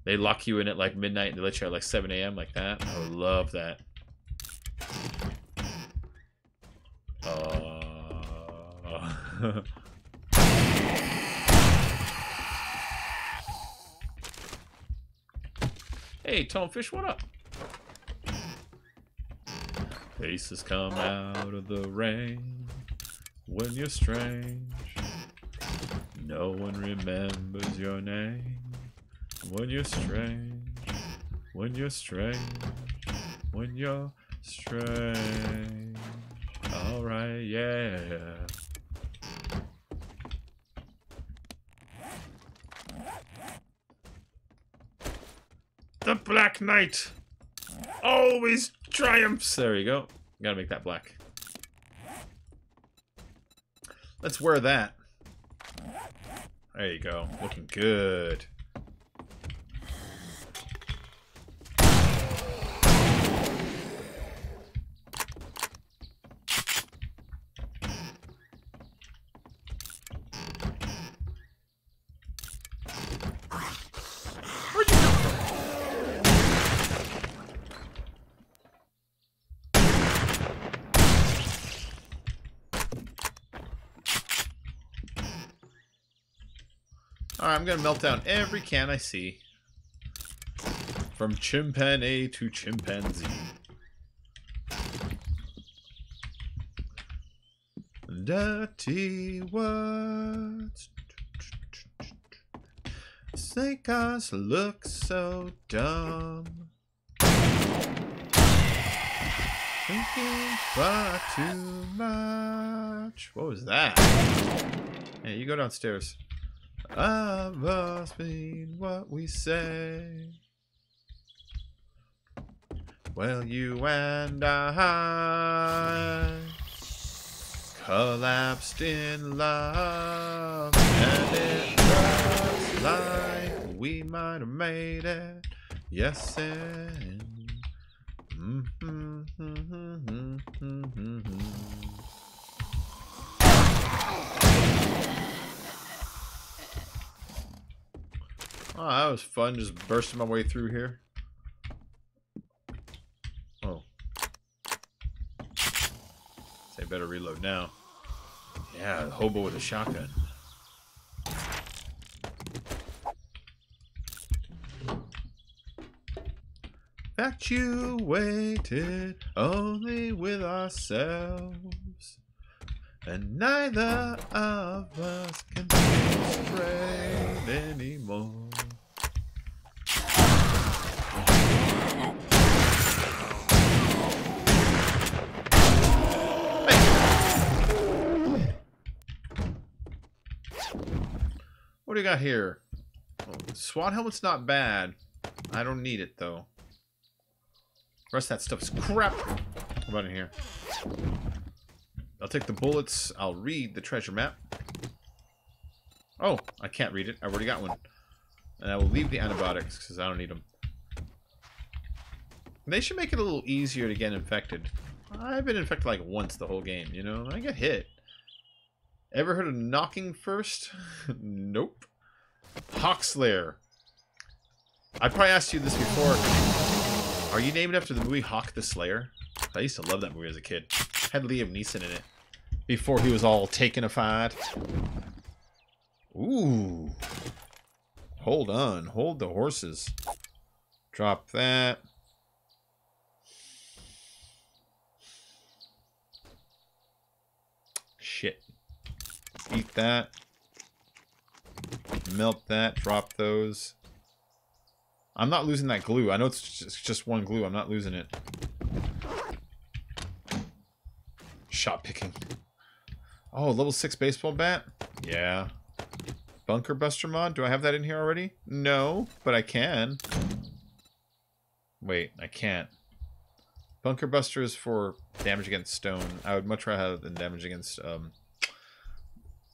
They lock you in at like midnight and they let you out like 7 a.m. like that. I would love that. Hey, Tonefish, what up? Faces come out of the rain when you're strange. No one remembers your name. When you're strange, when you're strange, when you're strange. Alright, yeah. The Black Knight always triumphs. There you go. Gotta make that black. Let's wear that. There you go. Looking good. Alright, I'm gonna melt down every can I see. From chimpanzee to chimpanzee. Dirty words make us look so dumb. Thinking far too much. What was that? Hey, you go downstairs. I must mean what we say. Well, you and I collapsed in love, and it looks like we might have made it. Yes, and Oh, that was fun, just bursting my way through here. Oh. Say I better reload now. Yeah, hobo with a shotgun. Infatuated only with ourselves, and neither of us can be straight anymore. What do you got here? Oh, SWAT helmet's not bad. I don't need it though. The rest of that stuff's crap. What about in here? I'll take the bullets. I'll read the treasure map. Oh, I can't read it. I already got one. And I will leave the antibiotics because I don't need them. They should make it a little easier to get infected. I've been infected like once the whole game, you know? I get hit. Ever heard of knocking first? Nope. Hawkslayer. I probably asked you this before. Are you named after the movie Hawk the Slayer? I used to love that movie as a kid. Had Liam Neeson in it. Before he was all taken-ified. Ooh. Hold on. Hold the horses. Drop that. Shit. Eat that. Melt that. Drop those. I'm not losing that glue. I know it's just one glue. I'm not losing it. Shot picking. Oh, level 6 baseball bat? Yeah. Bunker Buster mod? Do I have that in here already? No, but I can. Wait, I can't. Bunker Buster is for damage against stone. I would much rather have it than damage against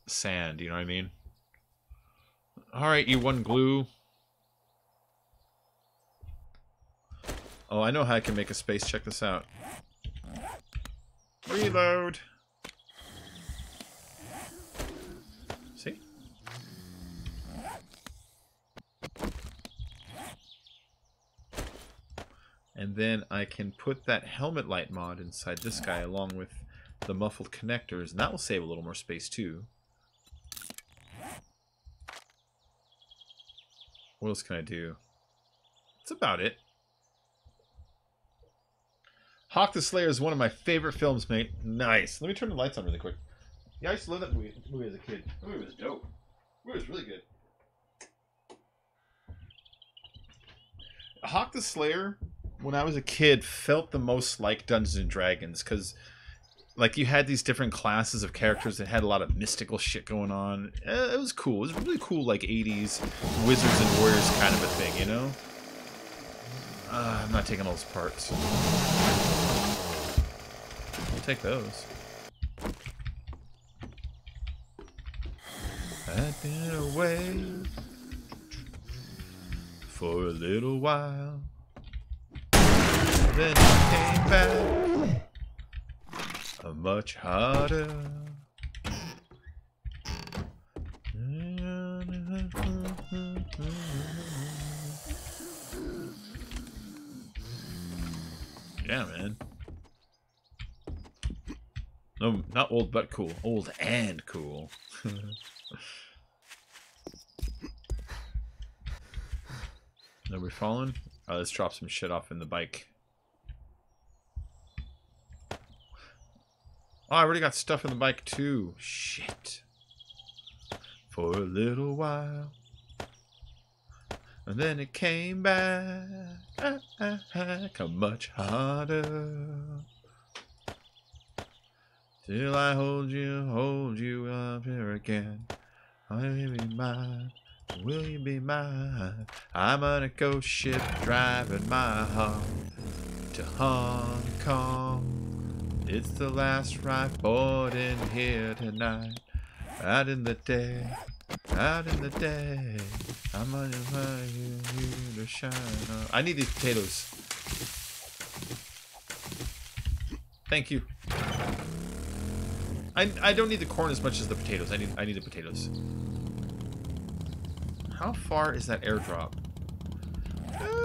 sand, you know what I mean? Alright, you one glue. Oh, I know how I can make a space. Check this out. Reload. See? And then I can put that helmet light mod inside this guy along with the muffled connectors, and that will save a little more space too. What else can I do? That's about it. Hawk the Slayer is one of my favorite films, mate. Nice. Let me turn the lights on really quick. Yeah, I used to love that movie as a kid. That movie was dope. The movie was really good. Hawk the Slayer, when I was a kid, felt the most like Dungeons and Dragons, because like you had these different classes of characters that had a lot of mystical shit going on. It was cool. It was really cool, like 80s Wizards and Warriors kind of a thing, you know? I'm not taking all those parts. I'll take those. I've been away for a little while. Then I came back much harder. Yeah, man. No, not old but cool. Old and cool. Are we falling? Oh, let's drop some shit off in the bike. Oh, I already got stuff in the bike too. Shit. For a little while. And then it came back much harder. Till I hold you up here again. Will you be mine? Will you be mine? I'm on a ghost ship driving my heart to Hong Kong. It's the last ride board in here tonight. Out in the day, out in the day. I'm on you to shine on. I need these potatoes. Thank you. I don't need the corn as much as the potatoes. I need the potatoes. How far is that airdrop?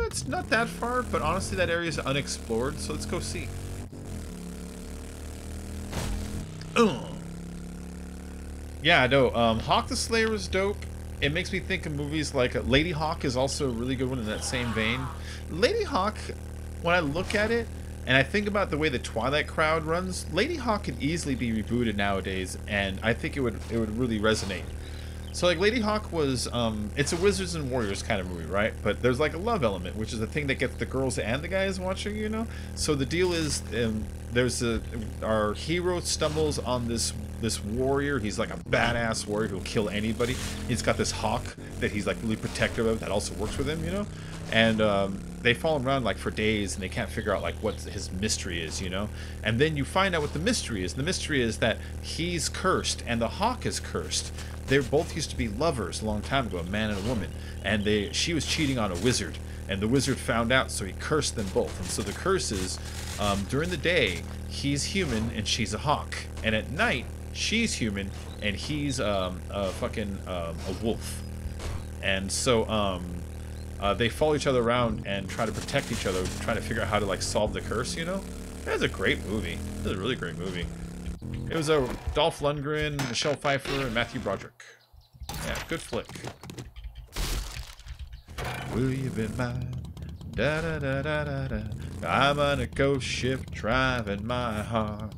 It's not that far, but honestly that area is unexplored, so let's go see. Yeah, no. Hawk the Slayer is dope. It makes me think of movies like Lady Hawk is also a really good one in that same vein. Lady Hawk, when I look at it and I think about the way the Twilight crowd runs, Lady Hawk could easily be rebooted nowadays, and I think it would really resonate. So like Lady Hawk was, it's a Wizards and Warriors kind of movie, right? But there's like a love element, which is the thing that gets the girls and the guys watching, you know? So the deal is, our hero stumbles on this warrior. He's like a badass warrior who'll kill anybody. He's got this hawk that he's like really protective of that also works with him, you know? And they follow him around like for days and they can't figure out like what his mystery is, you know? And then you find out what the mystery is. The mystery is that he's cursed and the hawk is cursed. They both used to be lovers a long time ago, a man and a woman, and she was cheating on a wizard, and the wizard found out, so he cursed them both. And so the curse is, during the day, he's human and she's a hawk, and at night, she's human and he's a wolf. And so they follow each other around and try to protect each other, trying to figure out how to like solve the curse, you know? That's a great movie. It's a really great movie. It was a Dolph Lundgren, Michelle Pfeiffer, and Matthew Broderick. Yeah, good flick. Will you be mine? Da da da da da da. I'm on a ghost ship driving my heart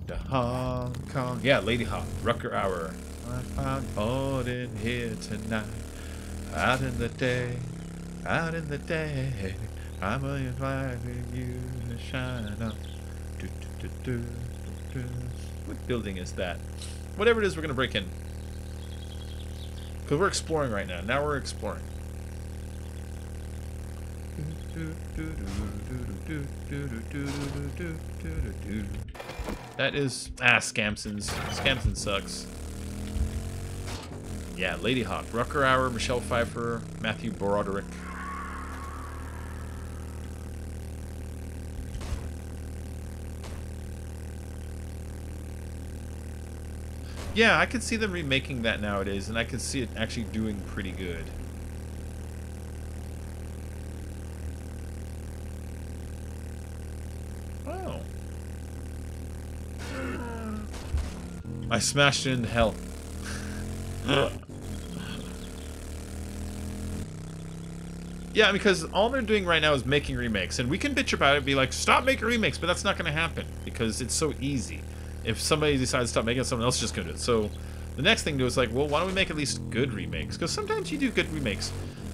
to Hong Kong. Yeah, Lady Hawk, Rucker Hour. I found holding here tonight. Out in the day, out in the day. I'm inviting you to shine up. Do, do, do, do, do. What building is that? Whatever it is, we're gonna break in. Because we're exploring right now. Now we're exploring. That is... Scampson's. Scampson sucks. Yeah, Lady Hawk. Rucker Hour, Michelle Pfeiffer, Matthew Broderick. Yeah, I could see them remaking that nowadays, and I could see it actually doing pretty good. Oh. I smashed it into hell. Yeah, because all they're doing right now is making remakes, and we can bitch about it, be like, stop making remakes, but that's not going to happen, because it's so easy. If somebody decides to stop making it, someone else is just going to do it. So the next thing to do is like, well, why don't we make at least good remakes? Because sometimes you do good remakes.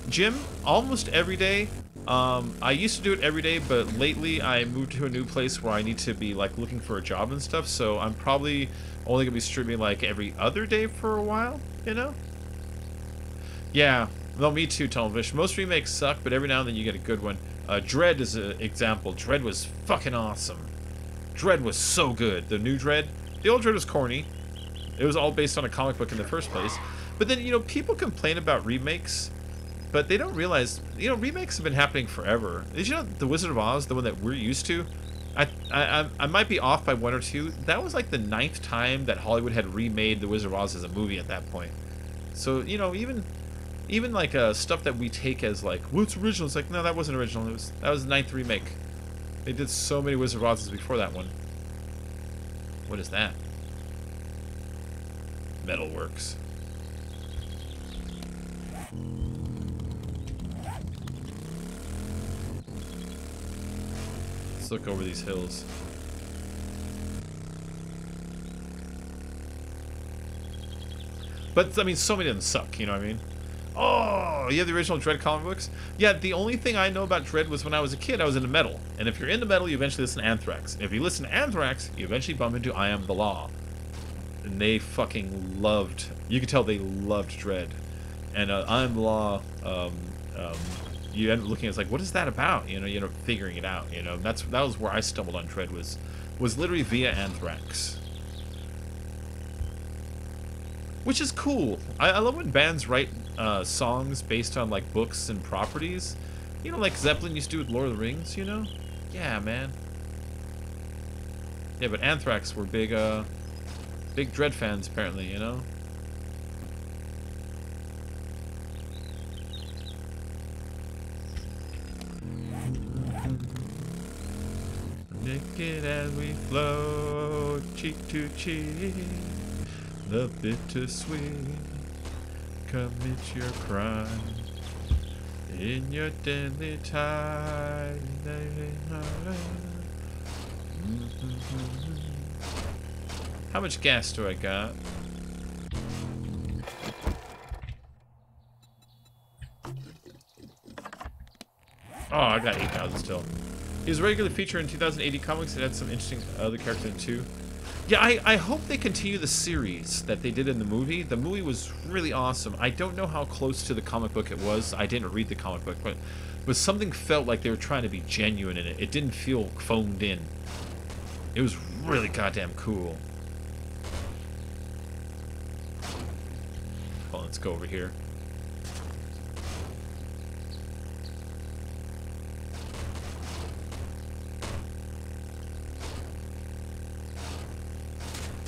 Jim, almost every day, I used to do it every day, but lately I moved to a new place where I need to be like looking for a job and stuff, so I'm probably only going to be streaming like every other day for a while, you know? Yeah, no, me too, Tomfish. Most remakes suck, but every now and then you get a good one. Dread is an example. Dread was fucking awesome. Dread was so good. The new Dread, the old Dread was corny. It was all based on a comic book in the first place. But then, you know, people complain about remakes, but they don't realize, you know, remakes have been happening forever. Did you know The Wizard of Oz, the one that we're used to? I might be off by one or two. That was like the 9th time that Hollywood had remade The Wizard of Oz as a movie at that point. So, you know, even like stuff that we take as like, well, it's original. It's like, no, that wasn't original. That was the 9th remake. They did so many Wizard of Oz's before that one. What is that? Metalworks. Let's look over these hills. But, I mean, so many of them suck, you know what I mean? Oh, you have the original Dread comic books? Yeah, the only thing I know about Dread was when I was a kid, I was into metal. And if you're into metal, you eventually listen to Anthrax. If you listen to Anthrax, you eventually bump into I Am the Law. And they fucking loved, you could tell they loved Dread. And I Am the Law, you end up looking at it, it's like, what is that about? You end up figuring it out, you know? That was where I stumbled on Dread, was literally via Anthrax. Which is cool. I love when bands write songs based on like books and properties. You know, like Zeppelin used to do with Lord of the Rings, you know? Yeah, man. Yeah, but Anthrax were big Dread fans apparently, you know? Naked as we float, cheek to cheek, the bittersweet. Commit your crime in your deadly tide. How much gas do I got? Oh, I got 8,000 still. He was a regular feature in 2080 comics. It had some interesting other characters in it too. Yeah, I hope they continue the series that they did in the movie. The movie was really awesome. I don't know how close to the comic book it was. I didn't read the comic book, but something felt like they were trying to be genuine in it. It didn't feel phoned in. It was really goddamn cool. Well, let's go over here.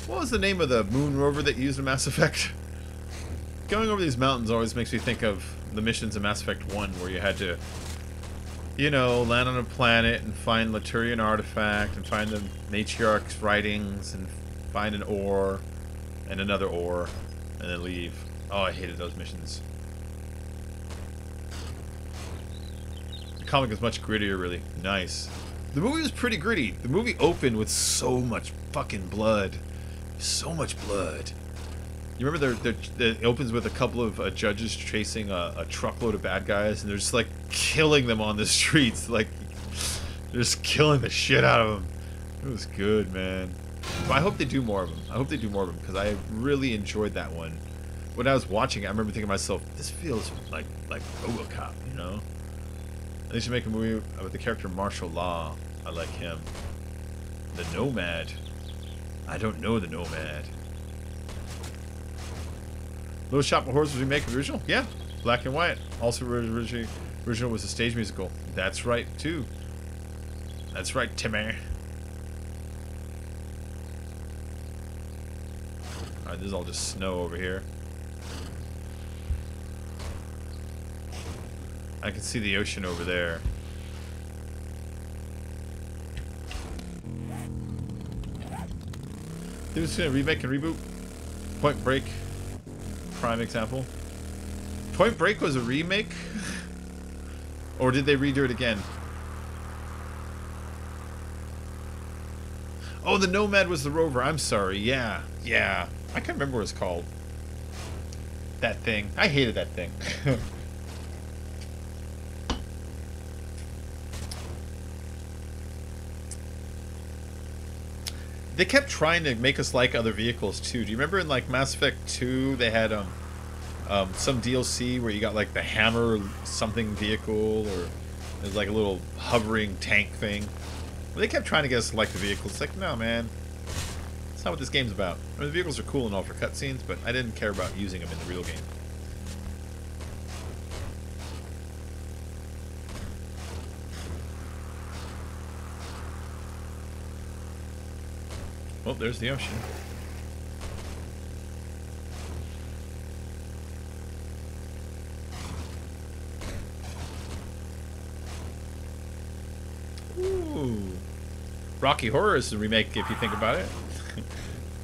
What was the name of the moon rover that used in Mass Effect? Going over these mountains always makes me think of the missions in Mass Effect 1 where you had to, you know, land on a planet and find Laturian artifact and find the matriarch's writings and find an ore and another ore and then leave. Oh, I hated those missions. The comic is much grittier, really. Nice. The movie was pretty gritty. The movie opened with so much fucking blood. So much blood. You remember it opens with a couple of judges chasing a truckload of bad guys, and they're just like killing them on the streets. Like, they're just killing the shit out of them. It was good, man. But I hope they do more of them. I hope they do more of them because I really enjoyed that one. When I was watching it, I remember thinking to myself, this feels like RoboCop, you know? They should make a movie with the character Martial Law. I like him. The Nomad. I don't know the Nomad. Little Shop of Horrors was a remake of the original? Yeah. Black and white. Also, original was a stage musical. That's right, too. That's right, Timmy. Alright, this is all just snow over here. I can see the ocean over there. They was gonna remake and reboot. Point Break, prime example. Point Break was a remake, or did they redo it again? Oh, the Nomad was the rover. I'm sorry. Yeah, yeah. I can't remember what it's called. That thing. I hated that thing. They kept trying to make us like other vehicles too. Do you remember in like Mass Effect 2 they had some DLC where you got like the hammer something vehicle, or there's like a little hovering tank thing. Well, they kept trying to get us to like the vehicles. It's like, no, man, that's not what this game's about. I mean, the vehicles are cool and all for cutscenes, but I didn't care about using them in the real game. Oh, there's the ocean. Ooh. Rocky Horror is a remake if you think about it.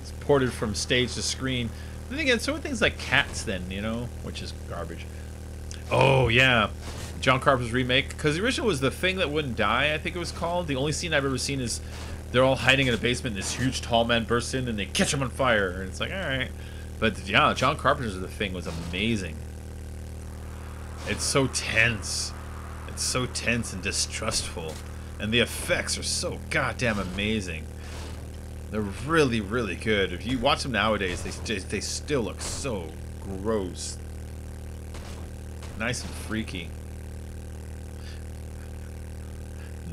It's ported from stage to screen. Then again, so are things like Cats then, you know, which is garbage. Oh, yeah. John Carpenter's remake. Because the original was The Thing That Wouldn't Die, I think it was called. The only scene I've ever seen is they're all hiding in a basement, and this huge tall man bursts in, and they catch him on fire. And it's like, alright. But yeah, John Carpenter's The Thing was amazing. It's so tense. It's so tense and distrustful. And the effects are so goddamn amazing. They're really, really good. If you watch them nowadays, they still look so gross. Nice and freaky.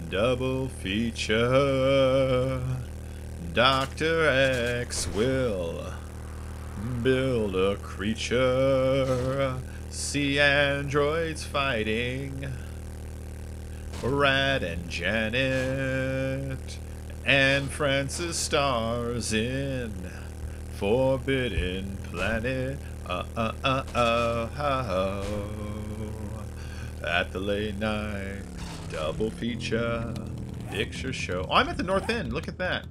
Double feature. Dr. X will build a creature. See androids fighting. Rad and Janet and Francis stars in Forbidden Planet. At the late night double feature. Picture show. Oh, I'm at the North End. Look at that.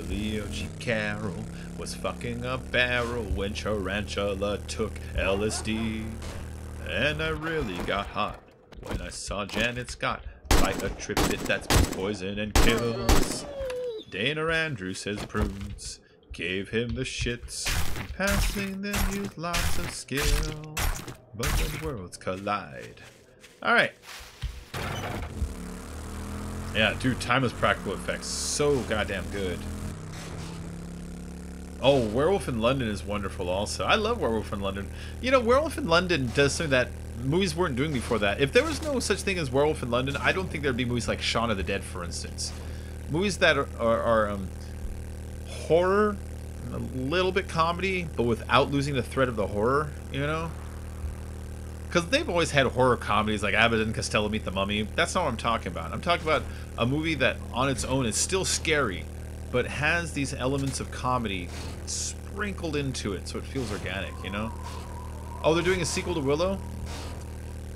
Leo G. Carroll was fucking a barrel when Tarantula took LSD. And I really got hot when I saw Janet Scott bite a triplet that's poison and kills. Dana Andrews says prunes gave him the shits. Passing them used lots of skill. But when worlds collide. Alright. Yeah, dude, timeless practical effects. So goddamn good. Oh, Werewolf in London is wonderful also. I love Werewolf in London. You know, Werewolf in London does something that movies weren't doing before that. If there was no such thing as Werewolf in London, I don't think there'd be movies like Shaun of the Dead, for instance. Movies that are horror, a little bit comedy, but without losing the thread of the horror, you know? Because they've always had horror comedies like Abbott and Costello Meet the Mummy. That's not what I'm talking about. I'm talking about a movie that on its own is still scary, but has these elements of comedy sprinkled into it so it feels organic, you know? Oh, they're doing a sequel to Willow?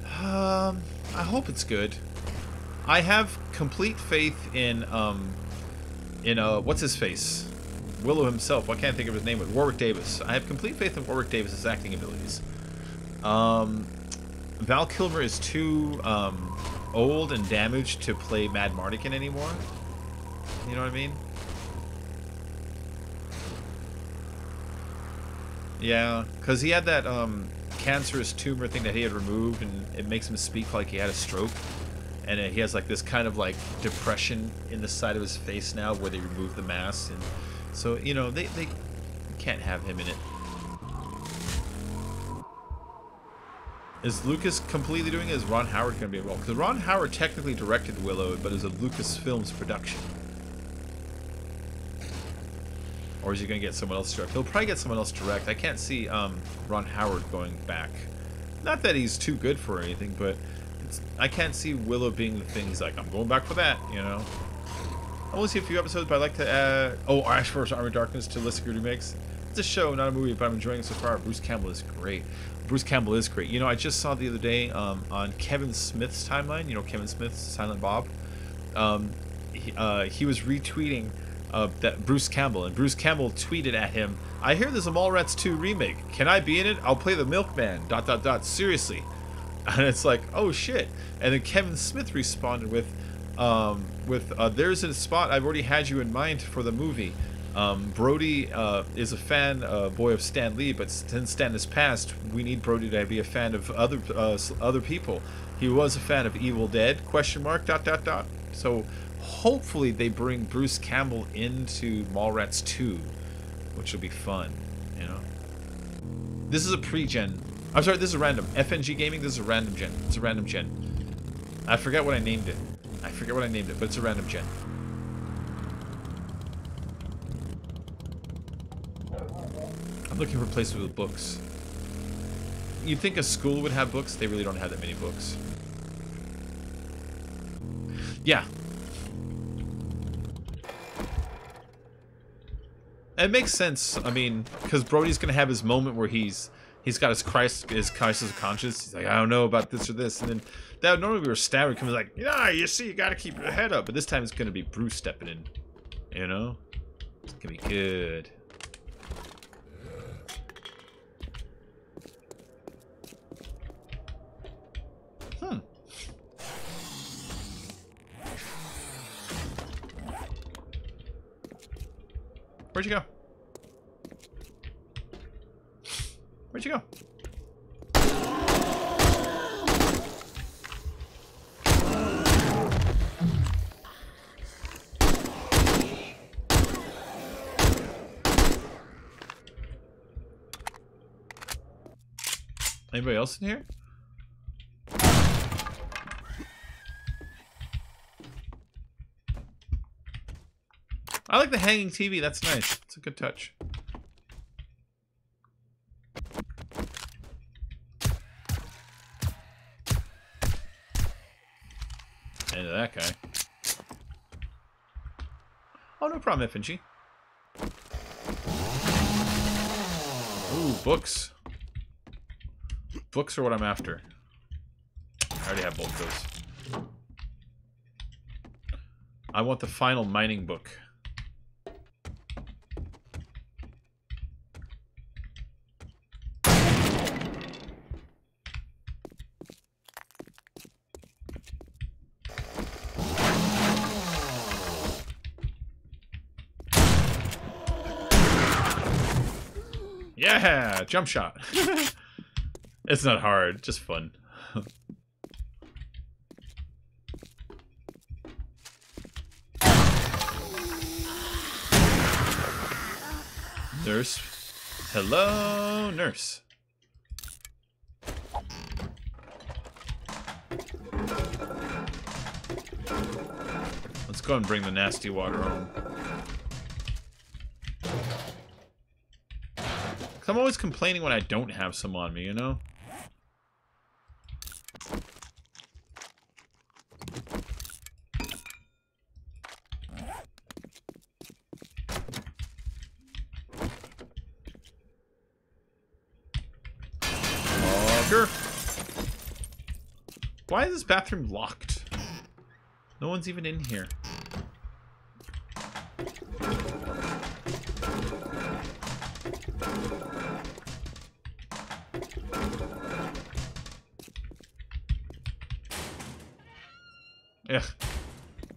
I hope it's good. I have complete faith in what's his face? Willow himself. I can't think of his name, but Warwick Davis. I have complete faith in Warwick Davis's acting abilities. Val Kilmer is too old and damaged to play Mad Mardigan anymore. You know what I mean? Yeah, because he had that cancerous tumor thing that he had removed, and it makes him speak like he had a stroke. And he has like this kind of like depression in the side of his face now where they removed the mask. And so, you know, they can't have him in it. Is Lucas completely doing it? Is Ron Howard going to be involved? Because Ron Howard technically directed Willow, but is a Lucasfilms production. Or is he going to get someone else to direct? He'll probably get someone else to direct. I can't see Ron Howard going back. Not that he's too good for anything, but I can't see Willow being the thing. He's like, I'm going back for that, you know? I only see a few episodes, but I'd like to add... Oh, Ash vs. Army of Darkness to list of good remakes. It's a show, not a movie, but I'm enjoying it so far. Bruce Campbell is great. Bruce Campbell is great. You know, I just saw the other day on Kevin Smith's timeline. You know, Kevin Smith's Silent Bob. He was retweeting that Bruce Campbell, and Bruce Campbell tweeted at him, I hear there's a Mallrats 2 remake. Can I be in it? I'll play the milkman. ... Seriously. And it's like, oh shit. And then Kevin Smith responded with there's a spot, I've already had you in mind for the movie. Brody is a fan, boy of Stan Lee, but since Stan has passed, we need Brody to be a fan of other people. He was a fan of Evil Dead, ? So hopefully they bring Bruce Campbell into Mallrats 2, which will be fun, you know? This is a pre-gen. I'm sorry, this is a random. FNG Gaming, this is a random gen. It's a random gen. I forget what I named it. But it's a random gen. I'm looking for places with books. You'd think a school would have books. They really don't have that many books. Yeah. It makes sense. I mean, because Brody's gonna have his moment where he's got his crisis of conscience. He's like, I don't know about this or this, and then that would normally be where Stan would come like, yeah, you see, you gotta keep your head up. But this time it's gonna be Bruce stepping in. You know, it's gonna be good. Where'd you go? Where'd you go? Anybody else in here? I like the hanging TV. That's nice. It's a good touch. Into that guy. Oh, no problem, FNG. Ooh, books. Books are what I'm after. I already have both those. I want the final mining book. Yeah, jump shot. It's not hard, just fun. Nurse. Hello, nurse. Let's go and bring the nasty water home. I'm always complaining when I don't have some on me, you know? Walker! Why is this bathroom locked? No one's even in here. Yeah,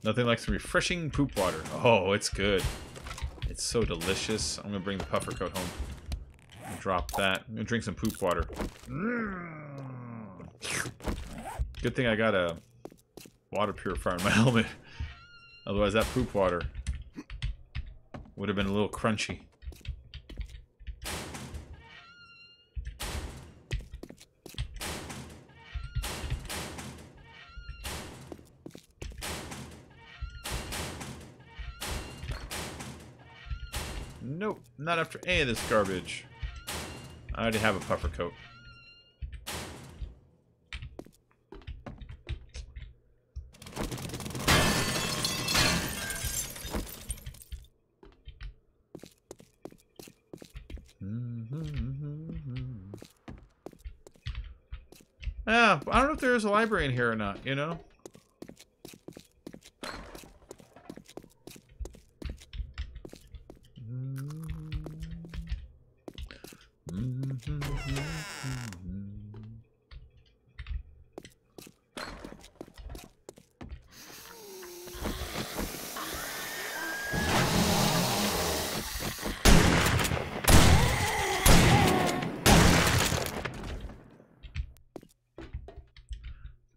nothing like some refreshing poop water. Oh, it's good. It's so delicious. I'm gonna bring the puffer coat home. Drop that. I'm gonna drink some poop water. Good thing I got a water purifier in my helmet. Otherwise, that poop water would have been a little crunchy. Nope, not after any of this garbage. I already have a puffer coat. Yeah, I don't know if there is a library in here or not, you know?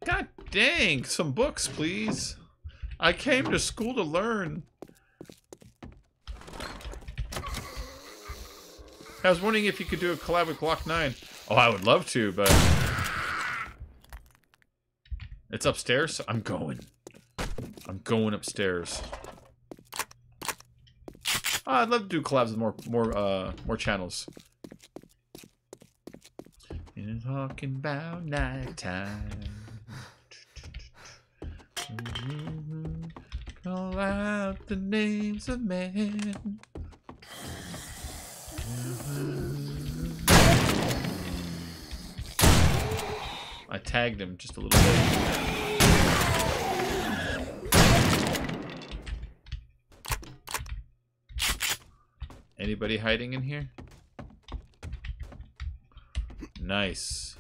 God dang, some books, please. I came to school to learn. I was wondering if you could do a collab with Glock 9. Oh, I would love to, but... It's upstairs? I'm going. I'm going upstairs. Oh, I'd love to do collabs with more channels. You're talking about nighttime. Call out the names of men. I tagged him just a little bit. Anybody hiding in here? Nice.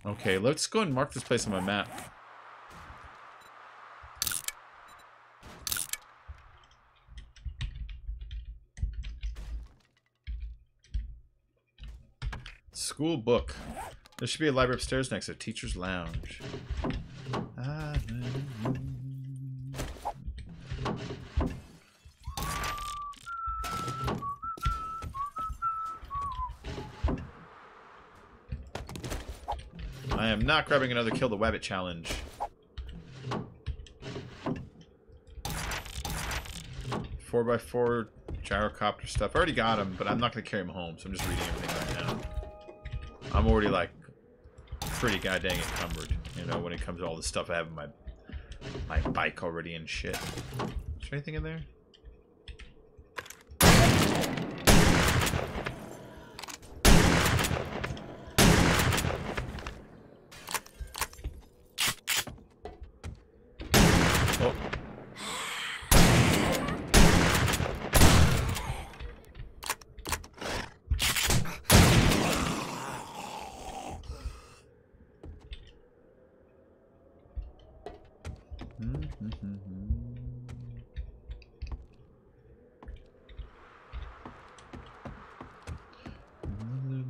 Okay, let's go and mark this place on my map. School book. There should be a library upstairs next to Teacher's Lounge. I am not grabbing another Kill the Wabbit challenge. Four by 4 gyrocopter stuff. I already got him, but I'm not going to carry him home, so I'm just reading everything right now. I'm already, like, pretty goddamn encumbered, you know, when it comes to all the stuff I have in my bike already and shit. Is there anything in there?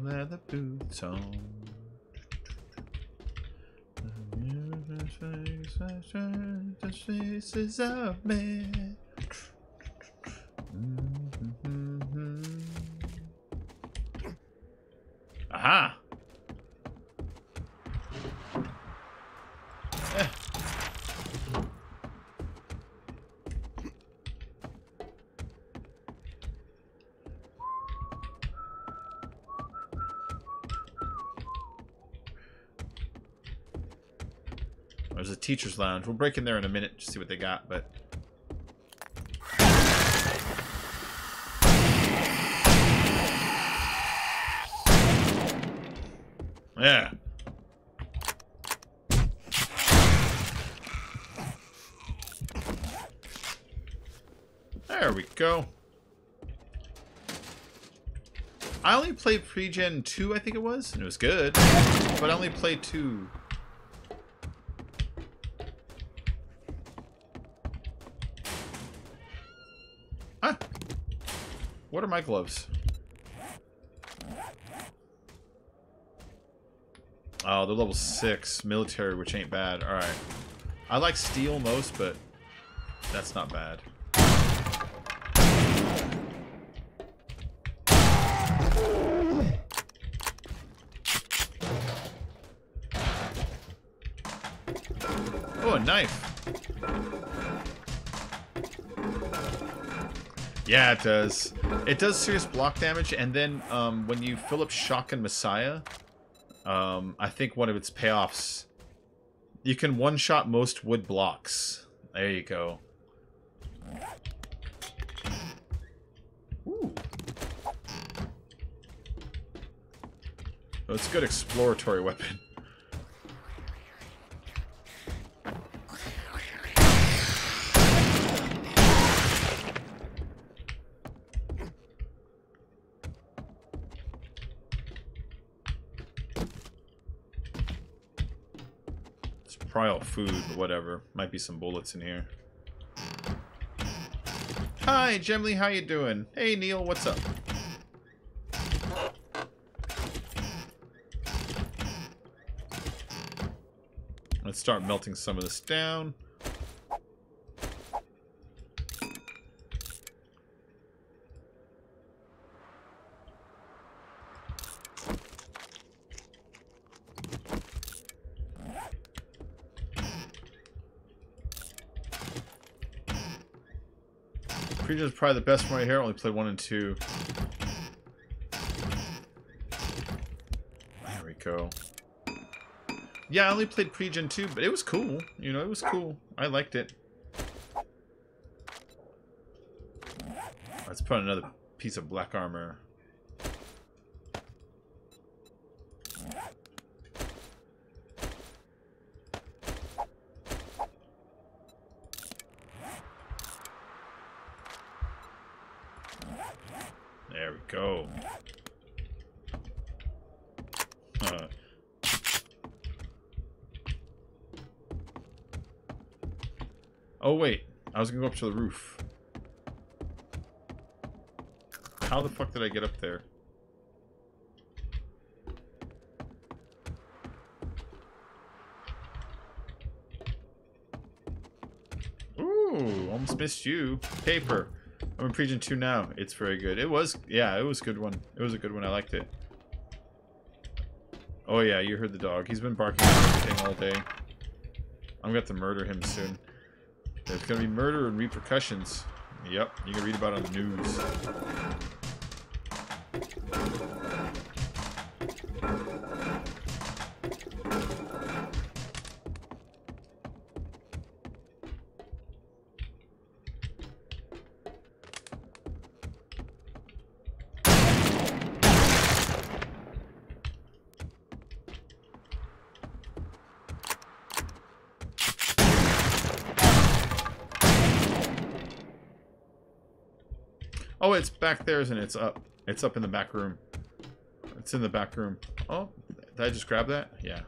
Leather boots on. The faces of men. Aha! Eh. There's a teacher's lounge. We'll break in there in a minute to see what they got, but... Yeah. There we go. I only played pre-gen 2, I think it was, and it was good, but I only played 2. Huh? What are my gloves? Oh, they're level 6. Military, which ain't bad. Alright. I like steel most, but that's not bad. Oh, a knife. Yeah, it does. It does serious block damage, and then when you fill up Shotgun Messiah... I think one of its payoffs, you can one-shot most wood blocks. There you go. Ooh. Oh, it's a good exploratory weapon. Probably all food, but whatever. Might be some bullets in here. Hi, Gemly, how you doing? Hey, Neil, what's up? Let's start melting some of this down. Preacher's probably the best one right here. I only played 1 and 2. There we go. Yeah, I only played pre-gen 2, but it was cool. You know, it was cool. I liked it. Let's put on another piece of black armor. There we go. Oh wait, I was gonna go up to the roof. How the fuck did I get up there? Ooh, almost missed you. Paper. I'm in pre-gen 2 now. It's very good. It was, yeah, it was a good one. It was a good one. I liked it. Oh yeah, you heard the dog. He's been barking at everything all day. I'm gonna have to murder him soon. There's gonna be murder and repercussions. Yep, you can read about it on the news. Oh, it's back there, isn't it? It's up. It's up in the back room. It's in the back room. Oh, did I just grab that? Yeah.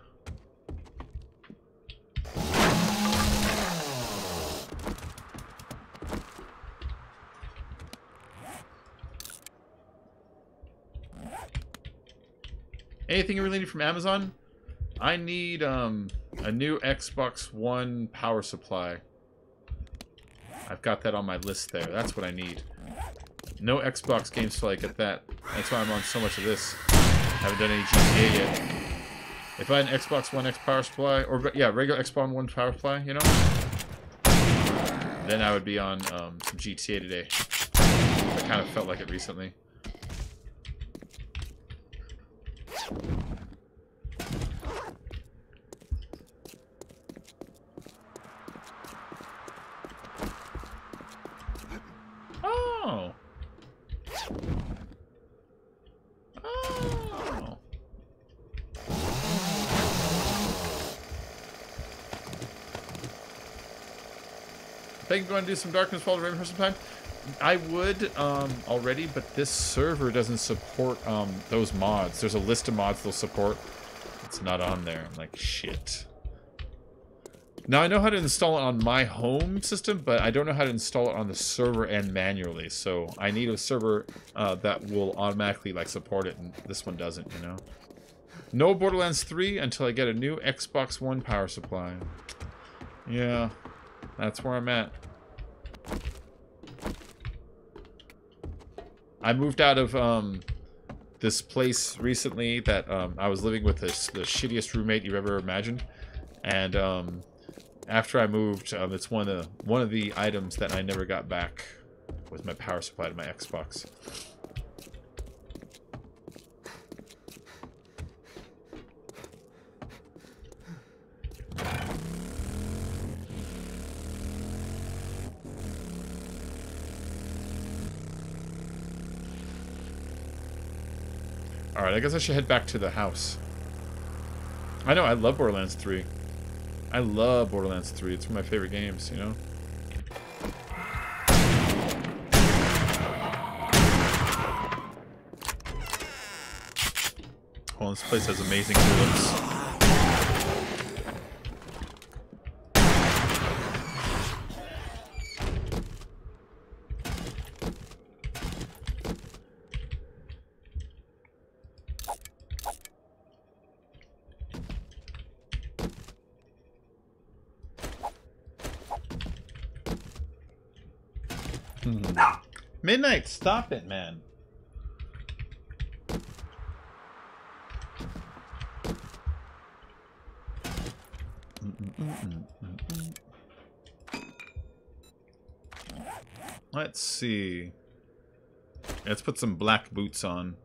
Anything you really need from Amazon? I need a new Xbox One power supply. I've got that on my list there. That's what I need. No Xbox games till I get that. That's why I'm on so much of this. Haven't done any GTA yet. If I had an Xbox One X power supply, or yeah, regular Xbox One power supply, you know, then I would be on some GTA today. I kind of felt like it recently. Oh. Oh. Think you're going to do some Darkness Fall Raven for some time? I would already, but this server doesn't support those mods. There's a list of mods they'll support. It's not on there. I'm like, shit. Now, I know how to install it on my home system, but I don't know how to install it on the server and manually. So I need a server that will automatically like support it, and this one doesn't, you know. No Borderlands 3 until I get a new Xbox One power supply. Yeah, that's where I'm at. I moved out of this place recently that I was living with the shittiest roommate you've ever imagined, and after I moved, it's one of the items that I never got back was my power supply to my Xbox. Alright, I guess I should head back to the house. I know, I love Borderlands 3. I love Borderlands 3. It's one of my favorite games, you know? Oh, this place has amazing tulips. Midnight, stop it, man. Let's see. Let's put some black boots on.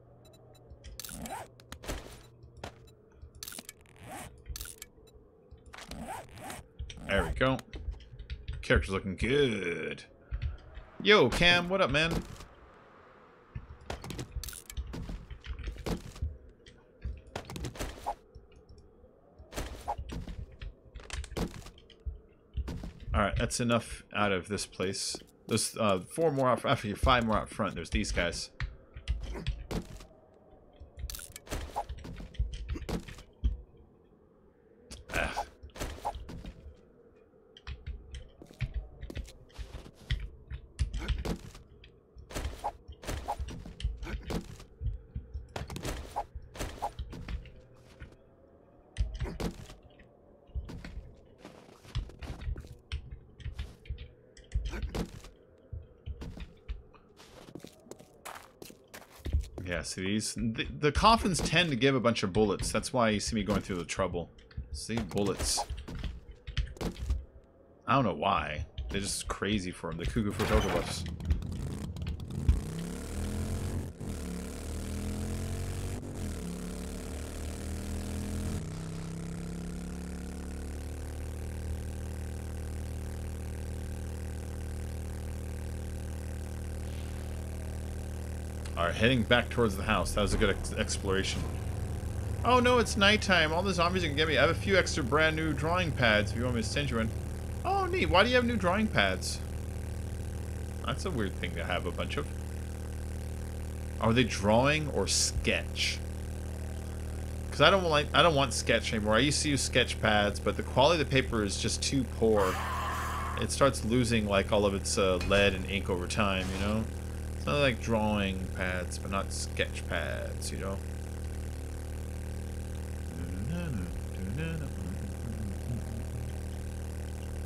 There we go. Character's looking good. Yo, Cam, what up, man? Alright, that's enough out of this place. There's 4 more out, actually 5 more out front. There's these guys. Yeah, see these? The coffins tend to give a bunch of bullets. That's why you see me going through the trouble. See? Bullets. I don't know why. They're just crazy for them. The cuckoo for Cocoa Puffs. Alright, heading back towards the house. That was a good exploration. Oh no, it's nighttime. All the zombies you can get me. I have a few extra brand new drawing pads if you want me to send you one. Oh, neat. Why do you have new drawing pads? That's a weird thing to have a bunch of. Are they drawing or sketch? Because I don't want sketch anymore. I used to use sketch pads, but the quality of the paper is just too poor. It starts losing like all of its lead and ink over time, you know? It's not like drawing pads, but not sketch pads, you know?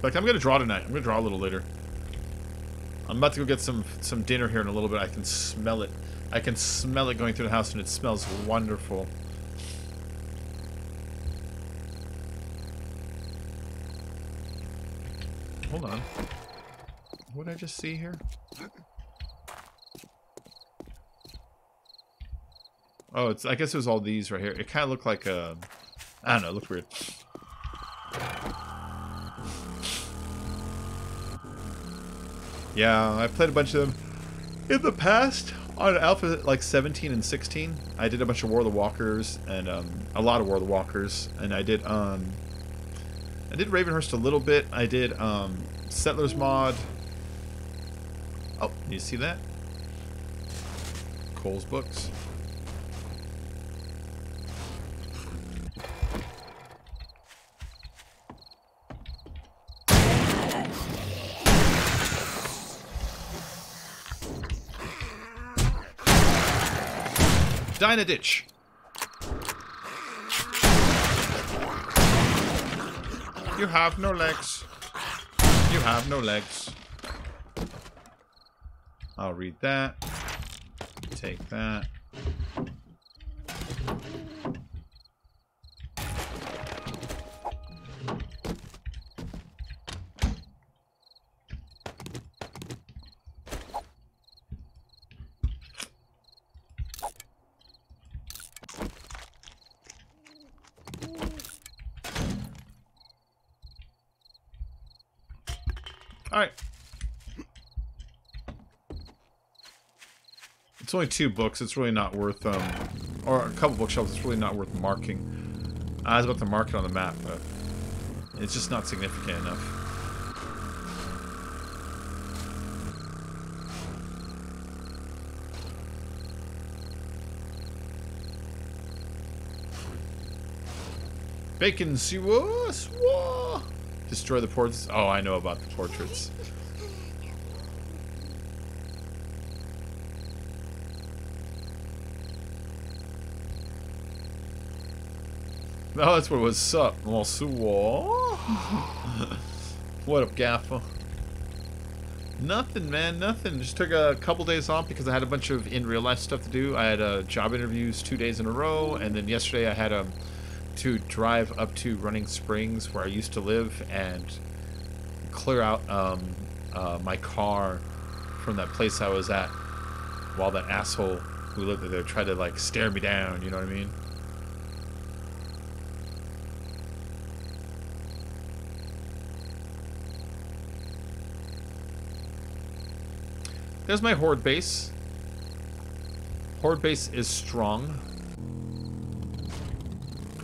Like, I'm gonna draw tonight. I'm gonna draw a little later. I'm about to go get some dinner here in a little bit. I can smell it. I can smell it going through the house, and it smells wonderful. Hold on. What did I just see here? Oh, it's. I guess it was all these right here. It kind of looked like a. I don't know. It looked weird. Yeah, I've played a bunch of them in the past on Alpha, like 17 and 16. I did a bunch of War of the Walkers and a lot of War of the Walkers, and I did Ravenhurst a little bit. I did Settlers Mod. Oh, you see that? Cole's books. Die in a ditch. You have no legs. You have no legs. I'll read that. Take that. Alright. It's only 2 books. It's really not worth, or a couple bookshelves. It's really not worth marking. I was about to mark it on the map, but it's just not significant enough. Bacon, swah. Destroy the portraits. Oh, I know about the portraits. No, that's what was up. What up, Gaffer? Nothing, man. Nothing. Just took a couple days off because I had a bunch of in real life stuff to do. I had job interviews 2 days in a row, and then yesterday I had to drive up to Running Springs, where I used to live, and clear out my car from that place I was at while that asshole who lived there tried to, like, stare me down, you know what I mean? There's my Horde base. Horde base is strong.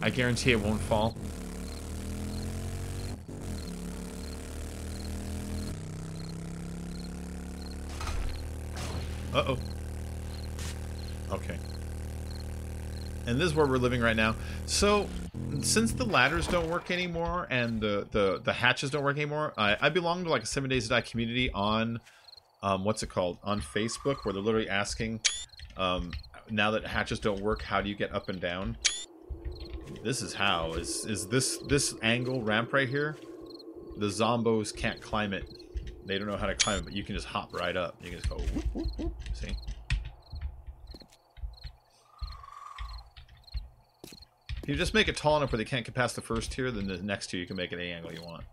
I guarantee it won't fall. Uh-oh. Okay. And this is where we're living right now. So, since the ladders don't work anymore and the hatches don't work anymore, I belong to like a 7 Days to Die community on, what's it called? On Facebook, where they're literally asking, now that hatches don't work, how do you get up and down? This is how. Is this angle ramp right here? The zombos can't climb it. They don't know how to climb it, but you can just hop right up. You can just go whoop, whoop, whoop. See? If you just make it tall enough where they can't get past the first tier, then the next tier you can make it any angle you want.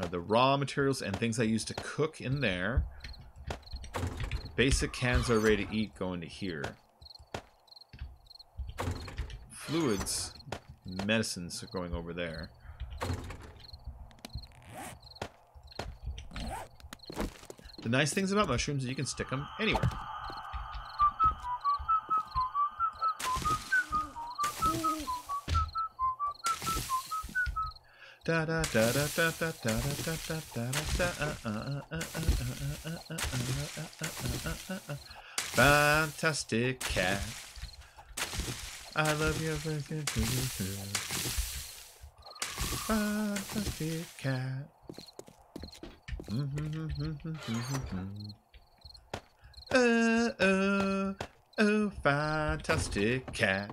The raw materials and things I use to cook in there. Basic cans are ready to eat go into here. Fluids, medicines are going over there. The nice things about mushrooms is you can stick them anywhere. Da da da da da da da da da da. Fantastic cat. I love you. Fantastic cat. Oh, fantastic cat.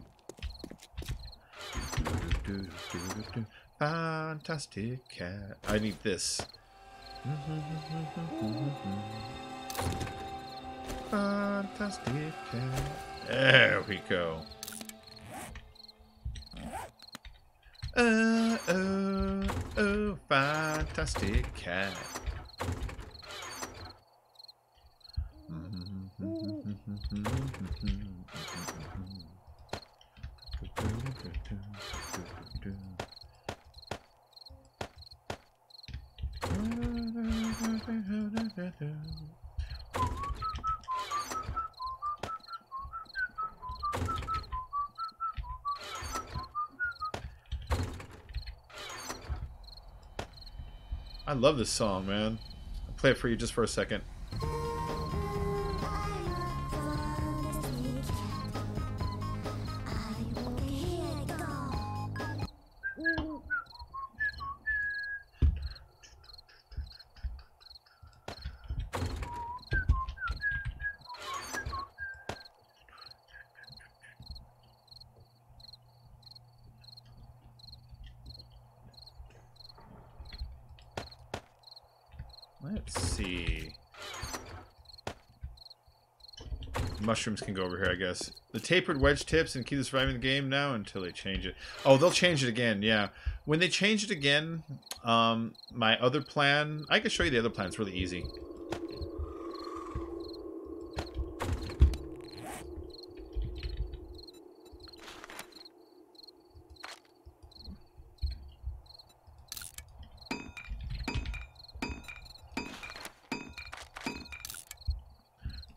Fantastic cat. I need this. Fantastic cat. There we go. Oh, fantastic cat. I love this song, man. I'll play it for you just for a second. Let's see. Mushrooms can go over here, I guess. The tapered wedge tips and key to surviving the game now until they change it. Oh, they'll change it again, yeah. When they change it again, my other plan... I can show you the other plan. It's really easy.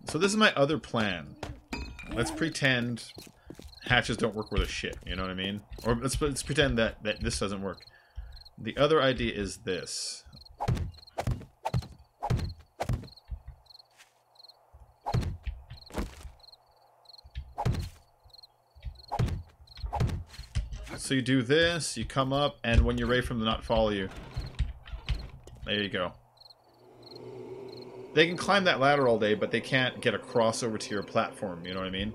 So this is my other plan. Let's pretend hatches don't work with a shit, you know what I mean? Or let's pretend that this doesn't work. The other idea is this. So you do this, you come up, and when you're ready for them to not follow you. There you go. They can climb that ladder all day, but they can't get across over to your platform, you know what I mean?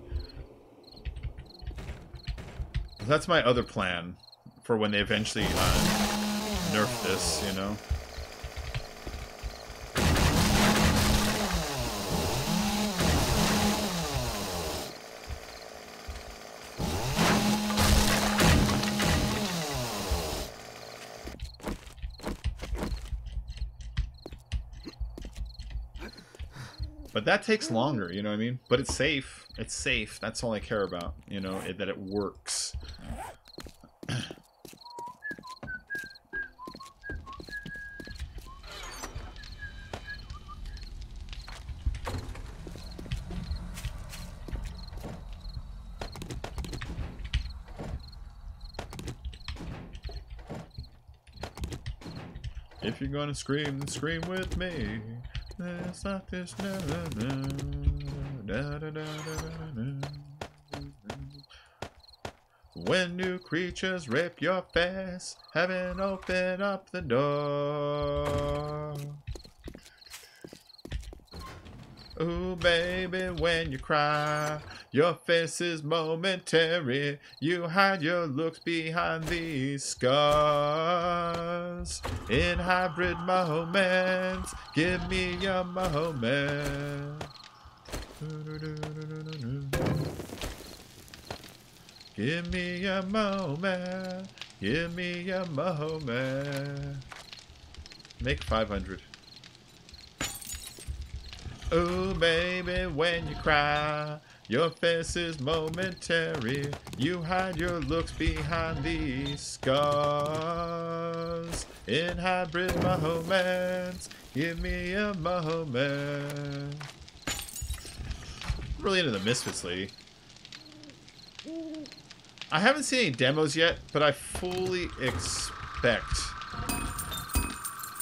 That's my other plan for when they eventually nerf this, you know? But that takes longer, you know what I mean? But it's safe. It's safe. That's all I care about, you know, that it works. If you're gonna scream, then scream with me. It's not this no, no, da, da, da, da, da. When new creatures rip your face, heaven open up the door. Ooh, baby, when you cry, your face is momentary. You hide your looks behind these scars. In hybrid moments, give me your moment. Give me a moment. Give me a moment. Make 500. Oh, baby, when you cry, your face is momentary. You hide your looks behind these scars. In hybrid moments, give me a moment. I'm really into the Misfits lady. I haven't seen any demos yet, but I fully expect...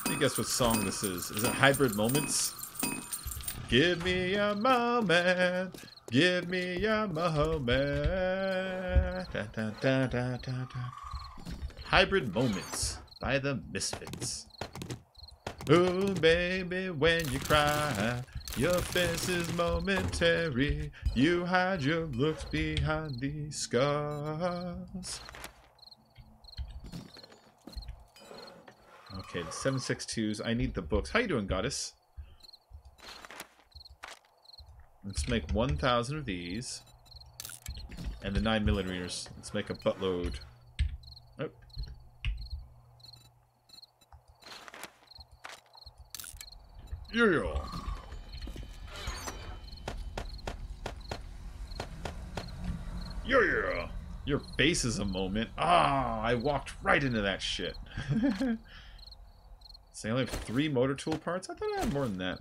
Let me guess what song this is. Is it Hybrid Moments? Give me a moment. Give me a moment. Da, da, da, da, da, da. Hybrid Moments by the Misfits. Ooh, baby, when you cry, Your face is momentary. You hide your looks behind these scars. Okay, the 762s. I need the books. How you doing, goddess? Let's make 1,000 of these. And the 9mm. Let's make a buttload. Oh. Yeah. Yeah. Your face is a moment. Ah, I walked right into that shit. So I only have 3 motor tool parts? I thought I had more than that.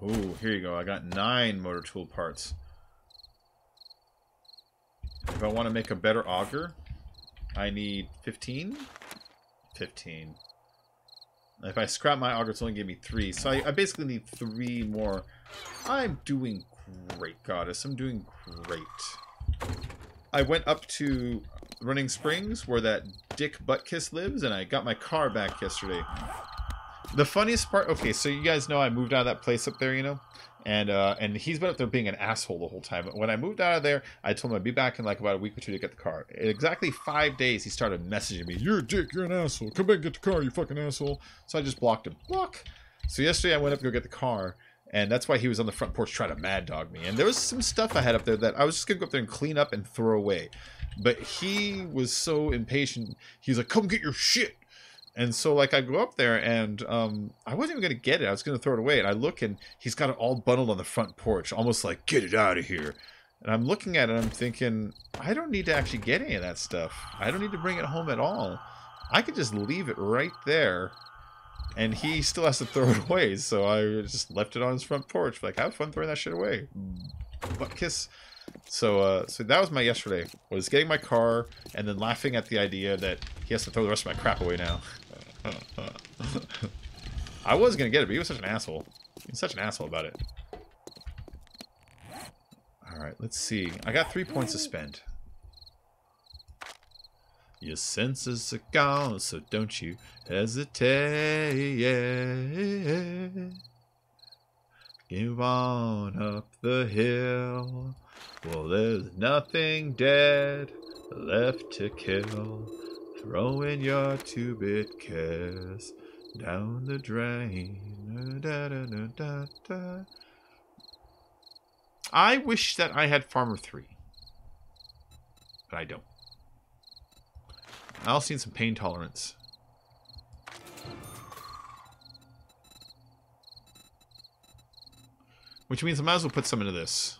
Oh, here you go. I got 9 motor tool parts. If I want to make a better auger, I need 15? 15. If I scrap my auger, it's only give me 3. So I basically need 3 more. I'm doing great, goddess. I'm doing great. I went up to Running Springs, where that Dick Buttkiss lives, and I got my car back yesterday. The funniest part, okay, so you guys know I moved out of that place up there, you know? And he's been up there being an asshole the whole time. But when I moved out of there, I told him I'd be back in like about a week or 2 to get the car. In exactly 5 days, he started messaging me. You're a dick, you're an asshole. Come back and get the car, you fucking asshole. So I just blocked him. Block. So yesterday I went up to go get the car, and that's why he was on the front porch trying to mad dog me. And there was some stuff I had up there that I was just going to go up there and clean up and throw away. But he was so impatient. He's like, come get your shit. And so, like, I go up there, and I wasn't even going to get it. I was going to throw it away. And I look, and he's got it all bundled on the front porch, almost like, get it out of here. And I'm looking at it, and I'm thinking, I don't need to actually get any of that stuff. I don't need to bring it home at all. I could just leave it right there, and he still has to throw it away. So I just left it on his front porch. Like, have fun throwing that shit away. Butt kiss. So that was my yesterday. Was getting my car, and then laughing at the idea that he has to throw the rest of my crap away now. I was gonna get it, but he was such an asshole. He's such an asshole about it. Alright, let's see. I got 3 points to spend. Your senses are gone, so don't you hesitate. Give on up the hill. Well, there's nothing dead left to kill. Throw in your 2-bit cares down the drain. Da, da, da, da, da. I wish that I had Farmer 3. But I don't. I also need some pain tolerance. Which means I might as well put some into this.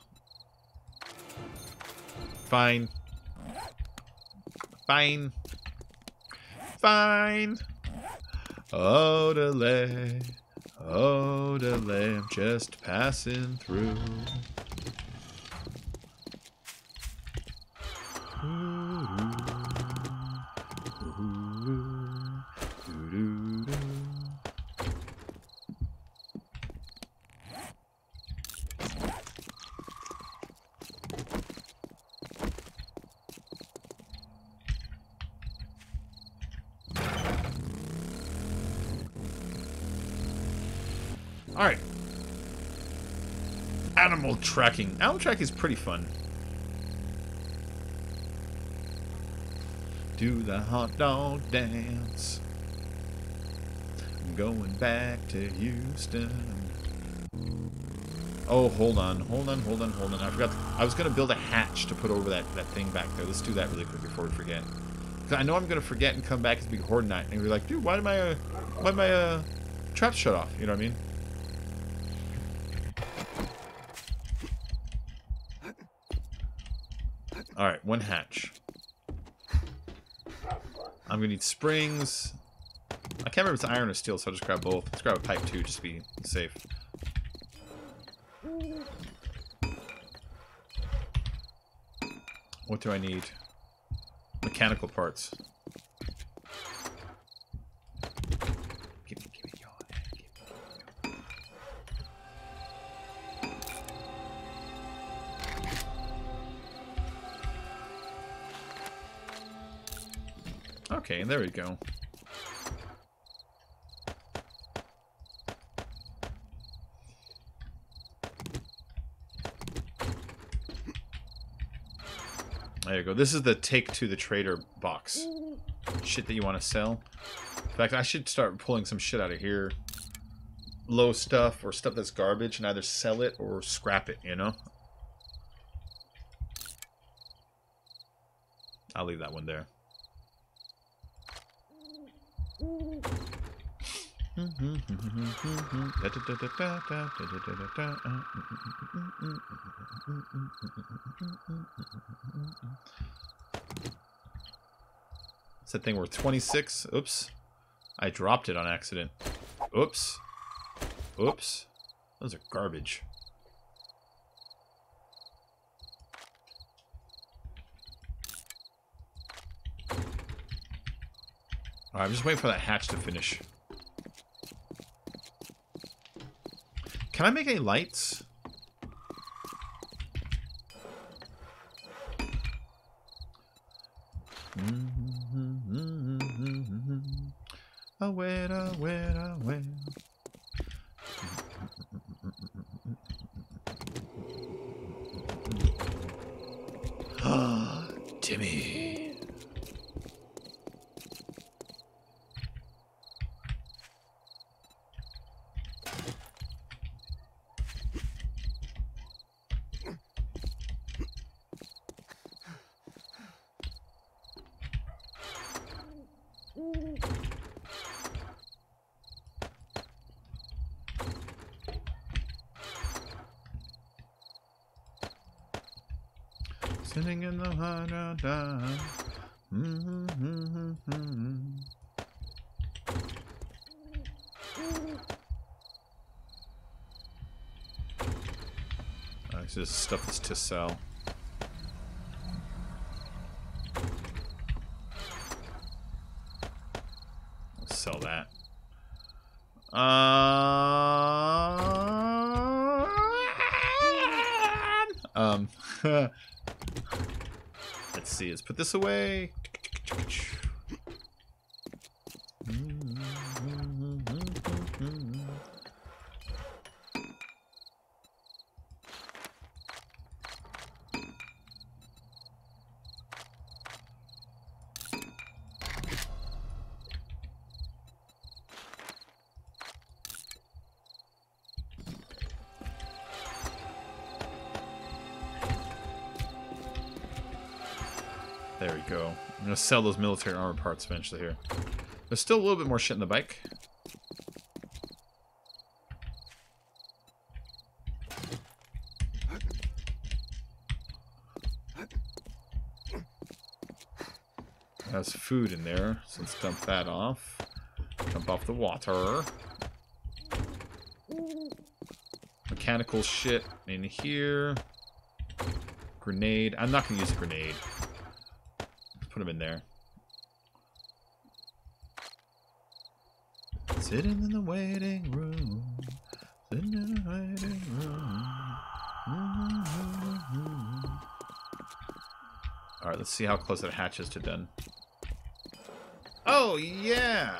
Fine. Fine. Fine. Oh, delay. Oh, delay. I'm just passing through. Alright. Animal tracking. Animal tracking is pretty fun. Do the hot dog dance. I'm going back to Houston. Oh, hold on. I forgot. I was going to build a hatch to put over that thing back there. Let's do that really quick before we forget. Because I know I'm going to forget and come back as a big horde night. And be like, dude, why did my traps shut off? You know what I mean? Alright, 1 hatch. I'm gonna need springs. I can't remember if it's iron or steel, so I'll just grab both. Let's grab a pipe too, just to be safe. What do I need? Mechanical parts. Give me your. Okay, and there we go. There you go. This is the take to the trader box. Shit that you want to sell. In fact, I should start pulling some shit out of here. Low stuff or stuff that's garbage and either sell it or scrap it, you know? I'll leave that one there. It's that thing worth 26. Oops. I dropped it on accident. Oops. Oops. Those are garbage. Alright, I'm just waiting for that hatch to finish. Can I make any lights? Oh, wait, oh, wait, oh, wait. Timmy. Sitting in the hot down. This is stuff that's to sell. I'll sell that. Let's see. Let's put this away. There we go. I'm gonna sell those military armor parts eventually here. There's still a little bit more shit in the bike. There's food in there, so let's dump that off. Jump off the water. Mechanical shit in here. Grenade. I'm not gonna use a grenade. Put them in there. Sitting in the waiting room. Sitting in the waiting room. Alright, let's see how close that hatch is to done. Oh, yeah!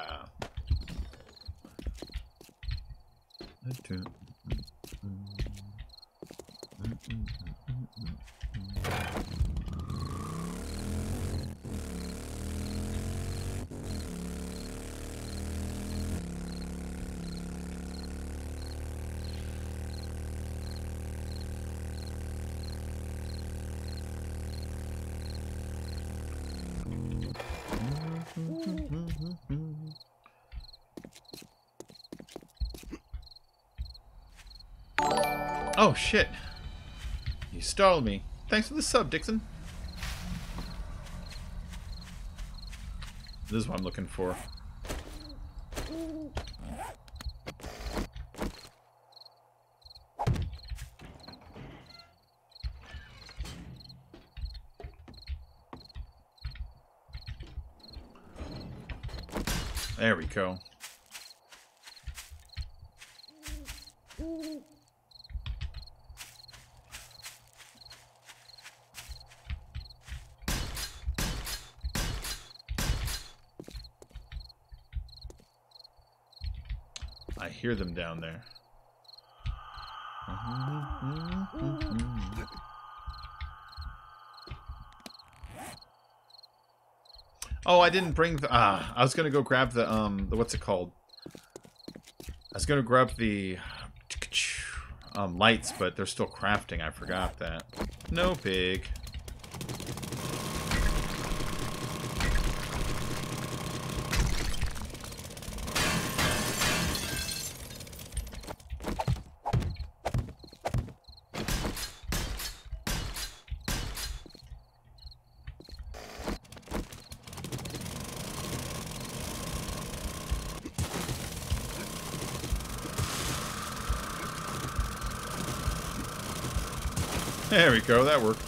Oh, shit. You startled me. Thanks for the sub, Dixon. This is what I'm looking for. There we go. I hear them down there. Oh, I didn't bring the... I was gonna go grab the what's it called? I was gonna grab the... lights, but they're still crafting. I forgot that. No big. There we go, that worked.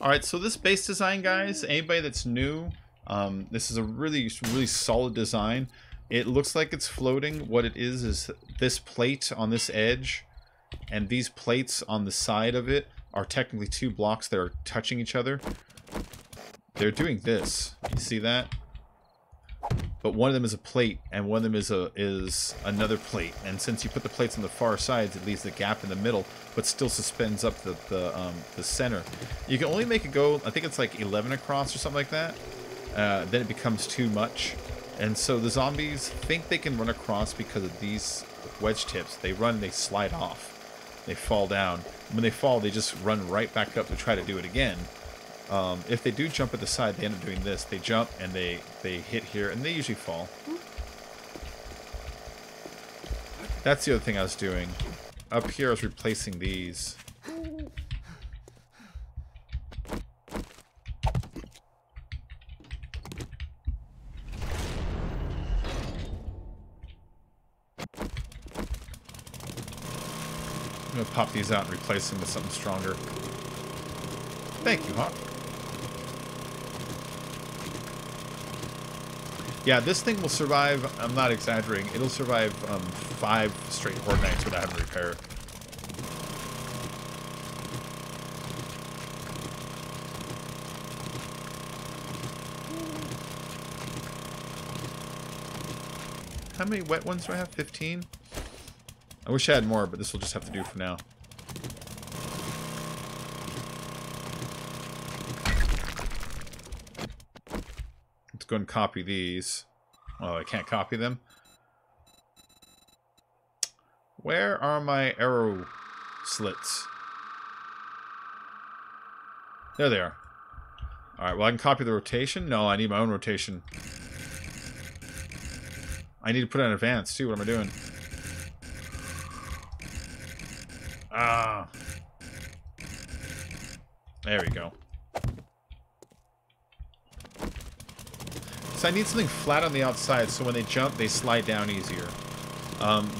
Alright, so this base design, guys, anybody that's new, this is a really solid design. It looks like it's floating. What it is this plate on this edge, and these plates on the side of it are technically two blocks that are touching each other. They're doing this. You see that? But one of them is a plate, and one of them is another plate. And since you put the plates on the far sides, it leaves the gap in the middle, but still suspends up the center. You can only make it go, I think it's like 11 across or something like that. Then it becomes too much. And so the zombies think they can run across because of these wedge tips. They run, they slide off. They fall down. When they fall, they just run right back up to try to do it again. If they do jump at the side, they end up doing this. They jump and they hit here, and they usually fall. That's the other thing I was doing. Up here, I was replacing these. I'm gonna pop these out and replace them with something stronger. Thank you, Hawk. Yeah, this thing will survive, I'm not exaggerating, it'll survive 5 straight horde nights without having to repair it. How many wet ones do I have? 15? I wish I had more, but this will just have to do for now. Let's go and copy these. Oh, I can't copy them. Where are my arrow slits? There they are. Alright, well I can copy the rotation. No, I need my own rotation. I need to put it in advance too. What am I doing? Ah. There we go. So I need something flat on the outside so when they jump, they slide down easier.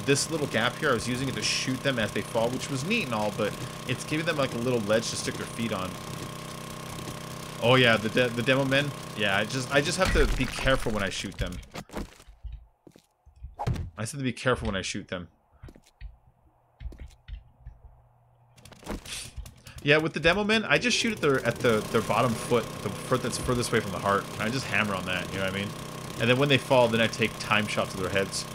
This little gap here, I was using it to shoot them as they fall, which was neat and all, but it's giving them like a little ledge to stick their feet on. Oh yeah, the demo men. Yeah, I just have to be careful when I shoot them. I just have to be careful when I shoot them. Yeah, with the demo men, I just shoot at their bottom foot, the foot that's furthest away from the heart. I just hammer on that, you know what I mean? And then when they fall, then I take time shots of their heads.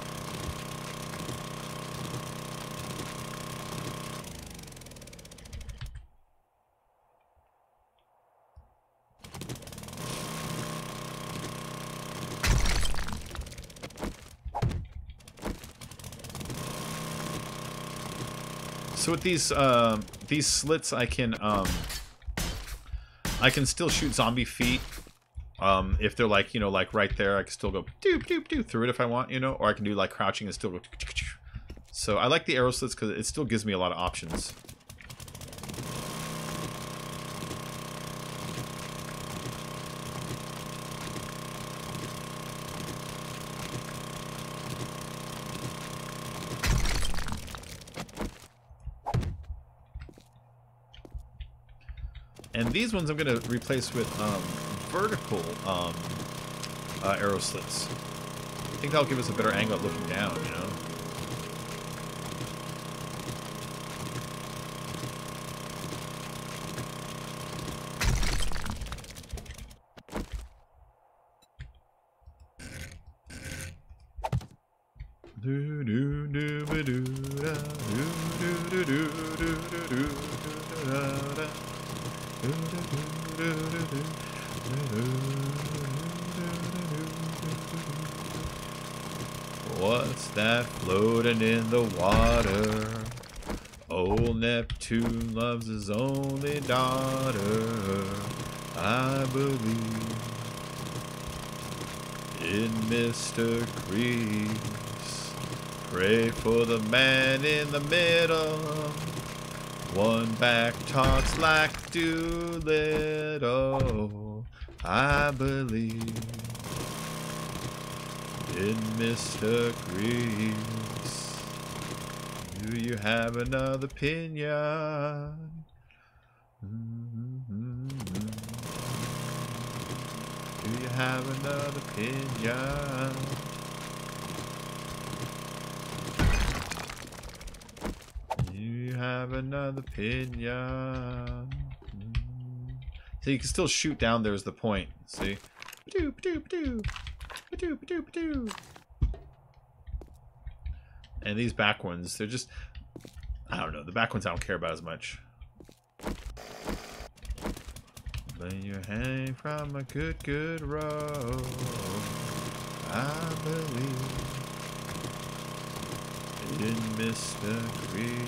So with these slits, I can still shoot zombie feet. If they're like, you know, like right there, I can still go doop doop doop through it if I want, you know, or I can do like crouching and still go. So I like the arrow slits because it still gives me a lot of options. And these ones I'm going to replace with vertical arrow slits. I think that'll give us a better angle at looking down, you know? What's that floating in the water? Old Neptune loves his only daughter. I believe in Mr. Crease. Pray for the man in the middle. One back talks like Doolittle. I believe in Mr. Crease. Do you have another opinion? Do you have another opinion? Do you have another opinion? So you can still shoot down there is the point. See? Ba-doo, ba-doo, ba-doo. Ba-doo, ba-doo, ba-doo. And these back ones, they're just... I don't know. The back ones I don't care about as much. But you hang from a good road. I believe in Mr. Creed.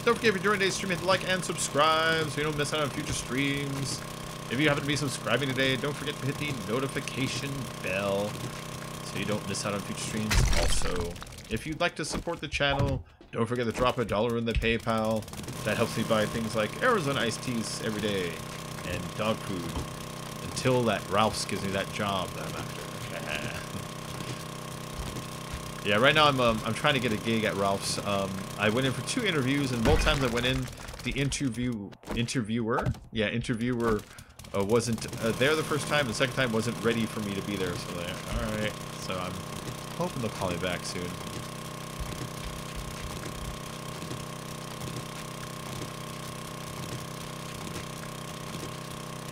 Don't forget, if you're enjoying today's stream, hit the like and subscribe so you don't miss out on future streams. If you happen to be subscribing today, don't forget to hit the notification bell so you don't miss out on future streams. Also, if you'd like to support the channel, don't forget to drop $1 in the PayPal. That helps me buy things like Arizona iced teas every day and dog food until that Ralph's gives me that job that I'm after. Yeah, right now I'm trying to get a gig at Ralph's. I went in for 2 interviews, and both times I went in, the interviewer wasn't there the first time. The second time wasn't ready for me to be there. So like, all right. So I'm hoping they'll call me back soon.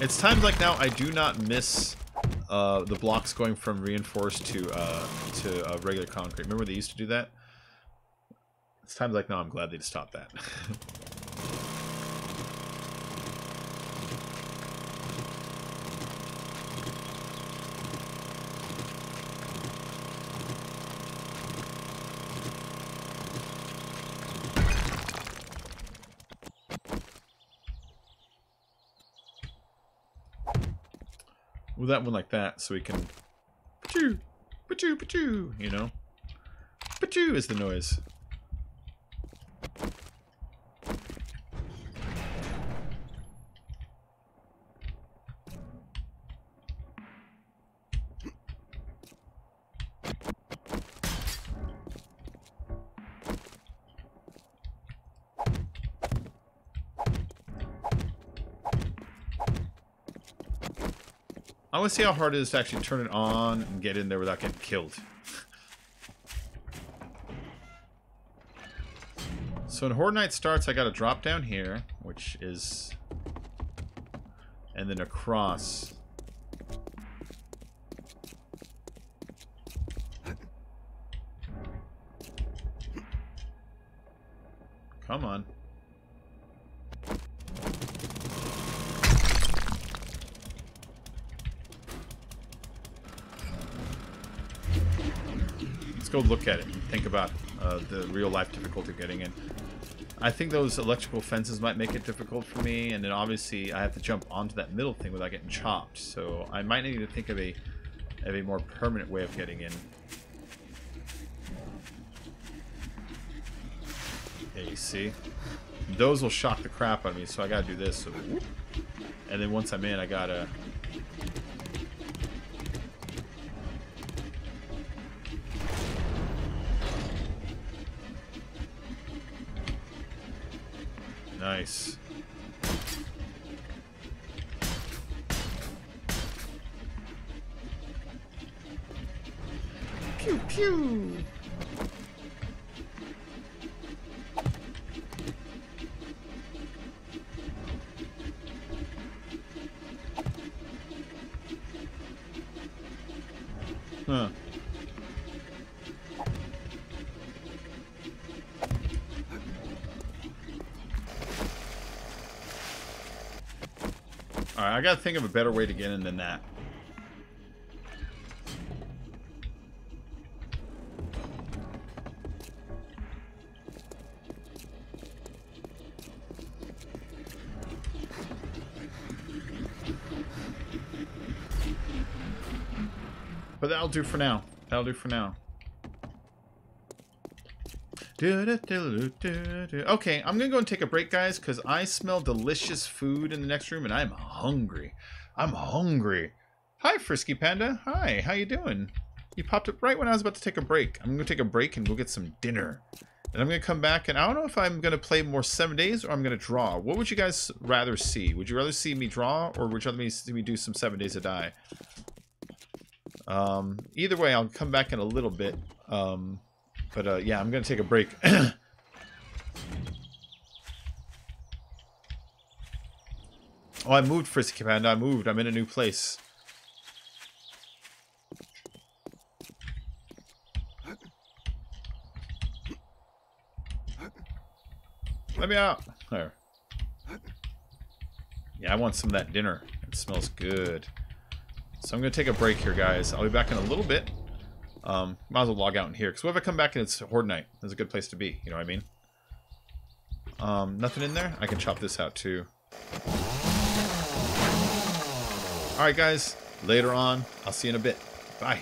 It's times like now I do not miss the blocks going from reinforced to regular concrete. Remember they used to do that? It's times like now I'm glad they stopped that. With that one like that, so we can pa-choo, pa-choo, pa-choo, you know? Pa-choo is the noise. I want to see how hard it is to actually turn it on and get in there without getting killed. So when Horde Night starts, I got to drop down here, which is... and then across. Come on. Go look at it and think about the real-life difficulty of getting in. I think those electrical fences might make it difficult for me, and then obviously I have to jump onto that middle thing without getting chopped, so I might need to think of a more permanent way of getting in. Yeah, you see? Those will shock the crap out of me, so I gotta do this. So, and then once I'm in, I gotta... Nice. Pew pew. Huh. Alright, I gotta think of a better way to get in than that. But that'll do for now. That'll do for now. Okay, I'm gonna go and take a break, guys, because I smell delicious food in the next room, and I'm hungry. I'm hungry. Hi, Frisky Panda. Hi, how you doing? You popped up right when I was about to take a break. I'm gonna take a break and go get some dinner. And I'm gonna come back, and I don't know if I'm gonna play more 7 days or I'm gonna draw. What would you guys rather see? Would you rather see me draw, or would you rather see me do some 7 days a die? Either way, I'll come back in a little bit. But yeah, I'm gonna take a break. Oh, I moved, Frisky Panda. I moved. I'm in a new place. Let me out. There. Yeah, I want some of that dinner. It smells good. So I'm going to take a break here, guys. I'll be back in a little bit. Might as well log out in here. Because what if I come back and it's Horde Night? That's a good place to be. You know what I mean? Nothing in there? I can chop this out, too. Alright, guys. Later on. I'll see you in a bit. Bye.